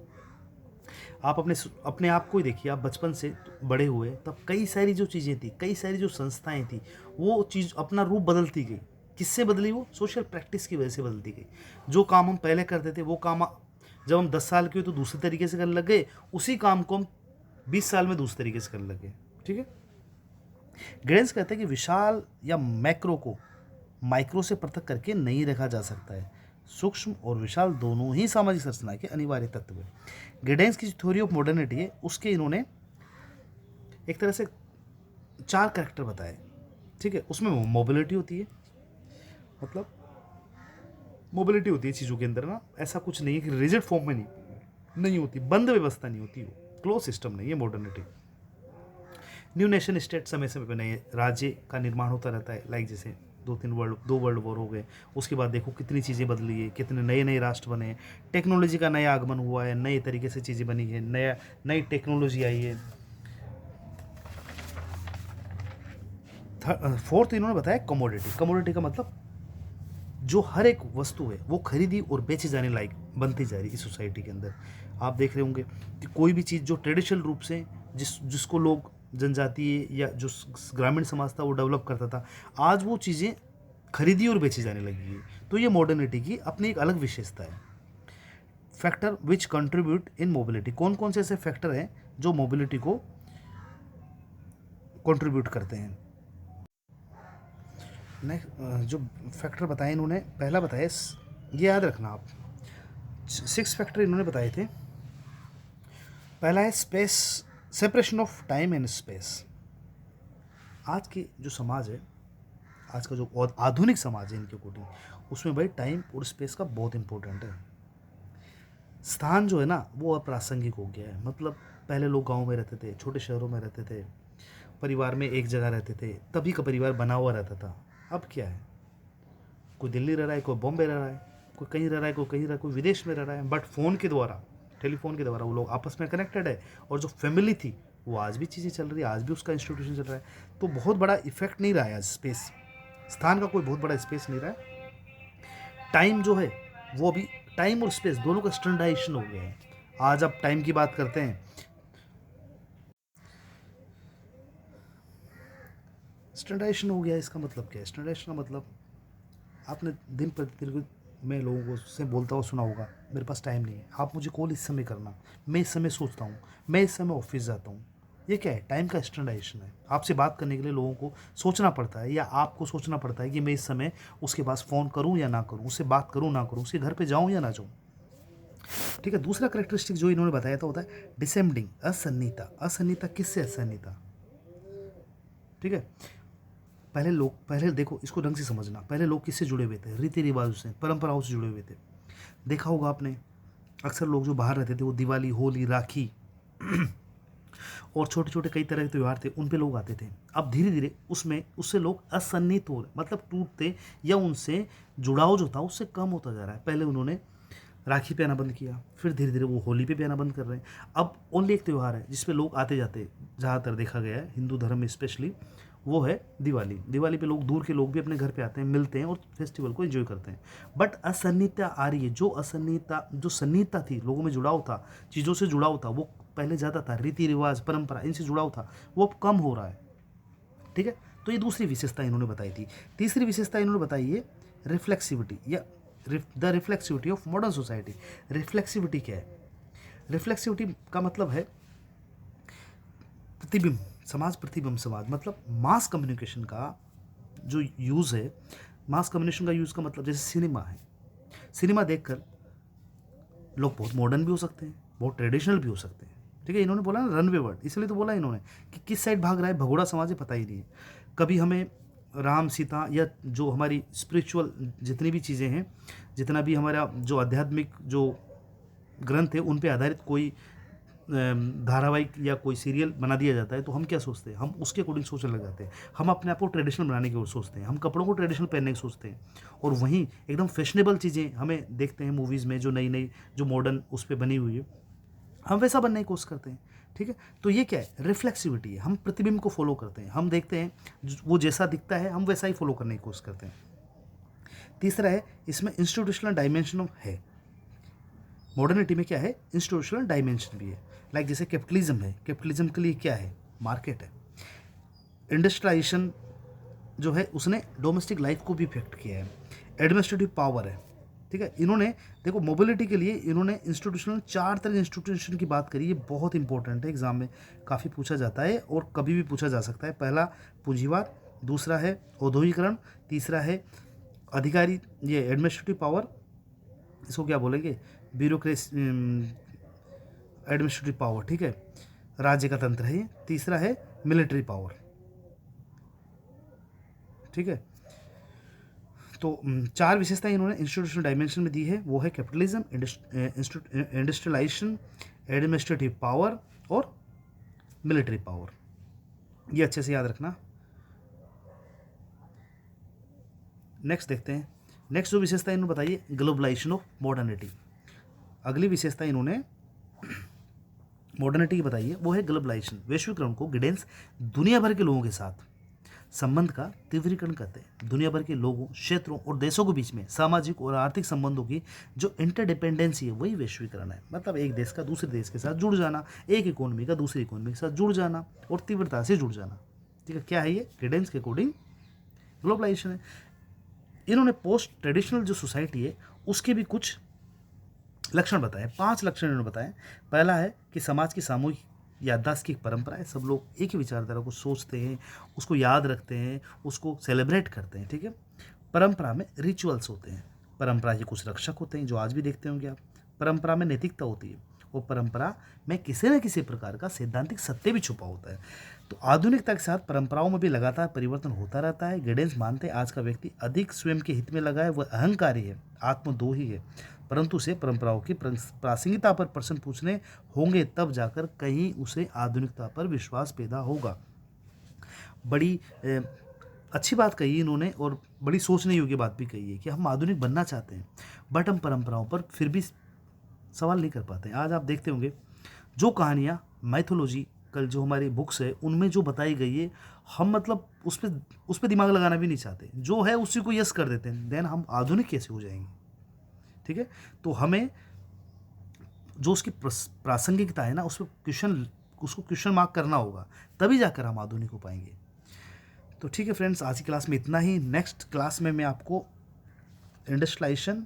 आप अपने आप को ही देखिए, आप बचपन से बड़े हुए तब कई सारी जो चीज़ें थी, कई सारी जो संस्थाएं थी, वो चीज़ अपना रूप बदलती गई। किससे बदली, वो सोशल प्रैक्टिस की वजह से बदलती गई। जो काम हम पहले करते थे वो काम जब हम 10 साल के हुए तो दूसरे तरीके से करने लग गए, उसी काम को हम 20 साल में दूसरे तरीके से करने लगे, ठीक है। गिडेंस कहते हैं कि विशाल या मैक्रो को माइक्रो से पृथक करके नहीं रखा जा सकता है। सूक्ष्म और विशाल दोनों ही सामाजिक संरचना के अनिवार्य तत्व हैं। गिडेंस की थ्योरी ऑफ मॉडर्निटी है, उसके इन्होंने एक तरह से 4 कैरेक्टर बताए, ठीक है। उसमें मोबिलिटी होती है, मतलब मोबिलिटी होती है चीज़ों के अंदर ना, ऐसा कुछ नहीं है कि रिजिड फॉर्म में नहीं होती, बंद व्यवस्था नहीं होती, वो क्लोज सिस्टम नहीं है मॉडर्निटी। न्यू नेशन स्टेट समय समय पर नए राज्य का निर्माण होता रहता है, लाइक जैसे 2 वर्ल्ड वॉर हो गए, उसके बाद देखो कितनी चीज़ें बदली है, कितने नए नए राष्ट्र बने हैं, टेक्नोलॉजी का नया आगमन हुआ है, नए तरीके से चीज़ें बनी है, नई टेक्नोलॉजी आई है। फोर्थ इन्होंने बताया कमोडिटी। कमोडिटी का मतलब जो हर एक वस्तु है वो खरीदी और बेची जाने लायक बनती जा रही है इस सोसाइटी के अंदर। आप देख रहे होंगे कि कोई भी चीज़ जो ट्रेडिशनल रूप से जिसको लोग जनजातीय या जो ग्रामीण समाज था वो डेवलप करता था, आज वो चीज़ें खरीदी और बेची जाने लगी है। तो ये मॉडर्निटी की अपनी एक अलग विशेषता है। Factor which contribute in mobility, कौन कौन से ऐसे फैक्टर हैं जो मोबिलिटी को कंट्रीब्यूट करते हैं। नेक्स्ट जो फैक्टर बताए इन्होंने, पहला बताया, ये याद रखना आप, 6 फैक्टर इन्होंने बताए थे। पहला है space, separation of time and space. आज की जो समाज है, आज का जो आधुनिक समाज है इनके अकॉर्डिंग, उसमें भाई टाइम और स्पेस का बहुत इंपॉर्टेंट है। स्थान जो है ना वो अप्रासंगिक हो गया है। मतलब पहले लोग गांव में रहते थे, छोटे शहरों में रहते थे, परिवार में एक जगह रहते थे, तभी का परिवार बना हुआ रहता था। अब क्या है, कोई दिल्ली रह रहा है, कोई बॉम्बे रह रहा है, कोई कहीं रह रहा है, कोई कहीं रह रहा है, कोई विदेश में रह रहा है, बट फ़ोन के द्वारा, टेलीफोन के द्वारा वो लोग आपस में कनेक्टेड है। और जो फैमिली थी वो आज भी चीज़ें चल रही है, आज भी उसका इंस्टीट्यूशन चल रहा है। तो बहुत बड़ा इफेक्ट नहीं रहा है आज स्पेस, स्थान का कोई बहुत बड़ा स्पेस नहीं रहा है। टाइम जो है वो अभी, टाइम और स्पेस दोनों का स्टैंडर्डाइजेशन हो गया है। आज आप टाइम की बात करते हैं, स्टैंडर्डाइजेशन हो गया। इसका मतलब क्या है? स्टैंडर्डाइजेशन का मतलब, आपने दिन प्रतिदिन में लोगों को से बोलता हुआ सुना होगा, मेरे पास टाइम नहीं है, आप मुझे कॉल इस समय करना, मैं इस समय सोचता हूँ, मैं इस समय ऑफिस जाता हूँ। ये क्या है? टाइम का स्टैंडर्डाइजेशन है। आपसे बात करने के लिए लोगों को सोचना पड़ता है, या आपको सोचना पड़ता है कि मैं इस समय उसके पास फ़ोन करूँ या ना करूँ, उससे बात करूँ ना करूँ, उसके घर पर जाऊँ या ना जाऊँ। ठीक है। दूसरा करेक्टरिस्टिक जो इन्होंने बताया था होता है डिसेंडिंग, असन्निता। असन्निता किससे असन्निता? ठीक है। पहले देखो, इसको ढंग से समझना, पहले लोग किससे जुड़े हुए थे? रीति रिवाजों से, परंपराओं से जुड़े हुए थे। देखा होगा आपने, अक्सर लोग जो बाहर रहते थे वो दिवाली, होली, राखी और छोटे छोटे कई तरह के त्यौहार थे, उन पे लोग आते थे। अब धीरे धीरे उससे लोग असन्नित हो रहे, मतलब टूटते, या उनसे जुड़ाव जो था उससे कम होता जा रहा है। पहले उन्होंने राखी पे आना बंद किया, फिर धीरे धीरे वो होली पे आना बंद कर रहे हैं। अब ओनली एक त्यौहार है जिसपे लोग आते जाते, ज़्यादातर देखा गया है हिंदू धर्म में स्पेशली, वो है दिवाली। दिवाली पे लोग, दूर के लोग भी अपने घर पे आते हैं, मिलते हैं और फेस्टिवल को एंजॉय करते हैं। बट असन्निधता आ रही है, जो सन्निधता थी, लोगों में जुड़ाव था, चीज़ों से जुड़ाव था, वो पहले ज़्यादा था, रीति रिवाज, परंपरा, इनसे जुड़ाव था, वो अब कम हो रहा है। ठीक है। तो ये दूसरी विशेषता इन्होंने बताई थी। तीसरी विशेषता इन्होंने बताई है रिफ्लेक्सिविटी, या the reflexivity of modern society. Reflexivity क्या है? रिफ्लेक्सिविटी का मतलब है प्रतिबिंब समाज, प्रतिबिंब समाज, मतलब मास कम्युनिकेशन का जो यूज़ है। मास कम्युनिकेशन का यूज़ का मतलब, जैसे सिनेमा है, सिनेमा देखकर लोग बहुत मॉडर्न भी हो सकते हैं, बहुत ट्रेडिशनल भी हो सकते हैं। ठीक है। इन्होंने बोला ना रनवे वर्ड, इसलिए तो बोला इन्होंने कि किस साइड भाग रहा है भगोड़ा समाज है, पता ही नहीं है। कभी हमें राम सीता, या जो हमारी स्पिरिचुअल जितनी भी चीज़ें हैं, जितना भी हमारा जो आध्यात्मिक जो ग्रंथ है, उन पे आधारित कोई धारावाहिक या कोई सीरियल बना दिया जाता है, तो हम क्या सोचते हैं? हम उसके अकॉर्डिंग सोचने लग जाते हैं। हम अपने आप को ट्रेडिशनल बनाने की ओर सोचते हैं, हम कपड़ों को ट्रेडिशनल पहनने की सोचते हैं, और वहीं एकदम फैशनेबल चीज़ें हमें देखते हैं मूवीज़ में, जो नई नई जो मॉडर्न उस पर बनी हुई है, हम वैसा बनने की कोशिश करते हैं। ठीक है। तो ये क्या है? रिफ्लेक्सिविटी है। हम प्रतिबिंब को फॉलो करते हैं, हम देखते हैं वो जैसा दिखता है, हम वैसा ही फॉलो करने की कोशिश करते हैं। तीसरा है, इसमें इंस्टीट्यूशनल डायमेंशन है। मॉडर्निटी में क्या है? इंस्टीट्यूशनल डायमेंशन भी है। लाइक जैसे कैपिटलिज्म है, कैपिटलिज्म के लिए क्या है? मार्केट है। इंडस्ट्रियलाइजेशन जो है उसने डोमेस्टिक लाइफ को भी इफेक्ट किया है। एडमिनिस्ट्रेटिव पावर है। ठीक है। इन्होंने देखो मोबिलिटी के लिए इन्होंने इंस्टीट्यूशनल, 4 तरह के इंस्टीट्यूशन की बात करी, ये बहुत इंपॉर्टेंट है, एग्जाम में काफ़ी पूछा जाता है और कभी भी पूछा जा सकता है। पहला पूंजीवाद, दूसरा है औद्योगिकरण, तीसरा है अधिकारी, ये एडमिनिस्ट्रेटिव पावर, इसको क्या बोलेंगे? Bureaucracy, administrative power. ठीक है। राज्य का तंत्र है ये। तीसरा है मिलिट्री पावर। ठीक है। तो 4 विशेषताएं इन्होंने इंस्टीट्यूशनल डायमेंशन में दी है, वो है कैपिटलिज्म, इंडस्ट्रियलाइजेशन, एडमिनिस्ट्रेटिव पावर और मिलिट्री पावर। ये अच्छे से याद रखना। नेक्स्ट देखते हैं। नेक्स्ट जो विशेषता इन्होंने बताई है ग्लोबलाइजेशन ऑफ मॉडर्निटी। अगली विशेषता इन्होंने मॉडर्निटी की बताई है, वो है ग्लोबलाइजेशन। वैश्वीकरण को गिडेंस दुनिया भर के लोगों के साथ संबंध का तीव्रीकरण करते हैं। दुनिया भर के लोगों, क्षेत्रों और देशों के बीच में सामाजिक और आर्थिक संबंधों की जो इंटरडिपेंडेंसी है वही वैश्वीकरण है। मतलब एक देश का दूसरे देश के साथ जुड़ जाना, एक इकोनॉमी का दूसरी इकोनॉमी के साथ जुड़ जाना और तीव्रता से जुड़ जाना। ठीक है, क्या है ये? गिडेंस के अकॉर्डिंग ग्लोबलाइजेशन है। इन्होंने पोस्ट ट्रेडिशनल जो सोसाइटी है उसके भी कुछ लक्षण बताए, 5 लक्षण इन्होंने बताए। पहला है कि समाज की सामूहिक याददाश्त की एक परंपरा है। सब लोग एक ही विचारधारा को सोचते हैं, उसको याद रखते हैं, उसको सेलिब्रेट करते हैं। ठीक है। परंपरा में रिचुअल्स होते हैं, परंपरा के कुछ रक्षक होते हैं जो आज भी देखते होंगे आप। परंपरा में नैतिकता होती है और परंपरा में किसी न किसी प्रकार का सैद्धांतिक सत्य भी छुपा होता है। तो आधुनिकता के साथ परंपराओं में भी लगातार परिवर्तन होता रहता है। गिडेंस मानते हैं आज का व्यक्ति अधिक स्वयं के हित में लगा है, वह अहंकारी है, आत्मद्रोही है, परंतु उसे परंपराओं की प्रासंगिकता पर प्रश्न पूछने होंगे, तब जाकर कहीं उसे आधुनिकता पर विश्वास पैदा होगा। बड़ी अच्छी बात कही इन्होंने और बड़ी सोचने योग्य बात भी कही है कि हम आधुनिक बनना चाहते हैं बट हम परंपराओं पर फिर भी सवाल नहीं कर पाते हैं। आज आप देखते होंगे जो कहानियाँ माइथोलॉजिकल जो हमारी बुक्स है उनमें जो बताई गई है, हम मतलब उस पर दिमाग लगाना भी नहीं चाहते, जो है उसी को यस कर देते हैं। देन हम आधुनिक कैसे हो जाएंगे? ठीक है। तो हमें जो उसकी प्रासंगिकता है ना, उसको क्वेश्चन मार्क करना होगा, तभी जाकर हम आधुनिक हो पाएंगे। तो ठीक है फ्रेंड्स, आज की क्लास में इतना ही। नेक्स्ट क्लास में मैं आपको इंडस्ट्रियलाइजेशन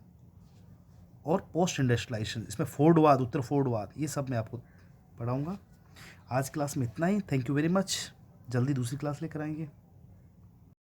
और पोस्ट इंडस्ट्रियलाइजेशन, इसमें फोर्डवाद, उत्तर फोर्डवाद, ये सब मैं आपको पढ़ाऊँगा। आज क्लास में इतना ही। Thank you very much. जल्दी दूसरी क्लास लेकर आएंगे।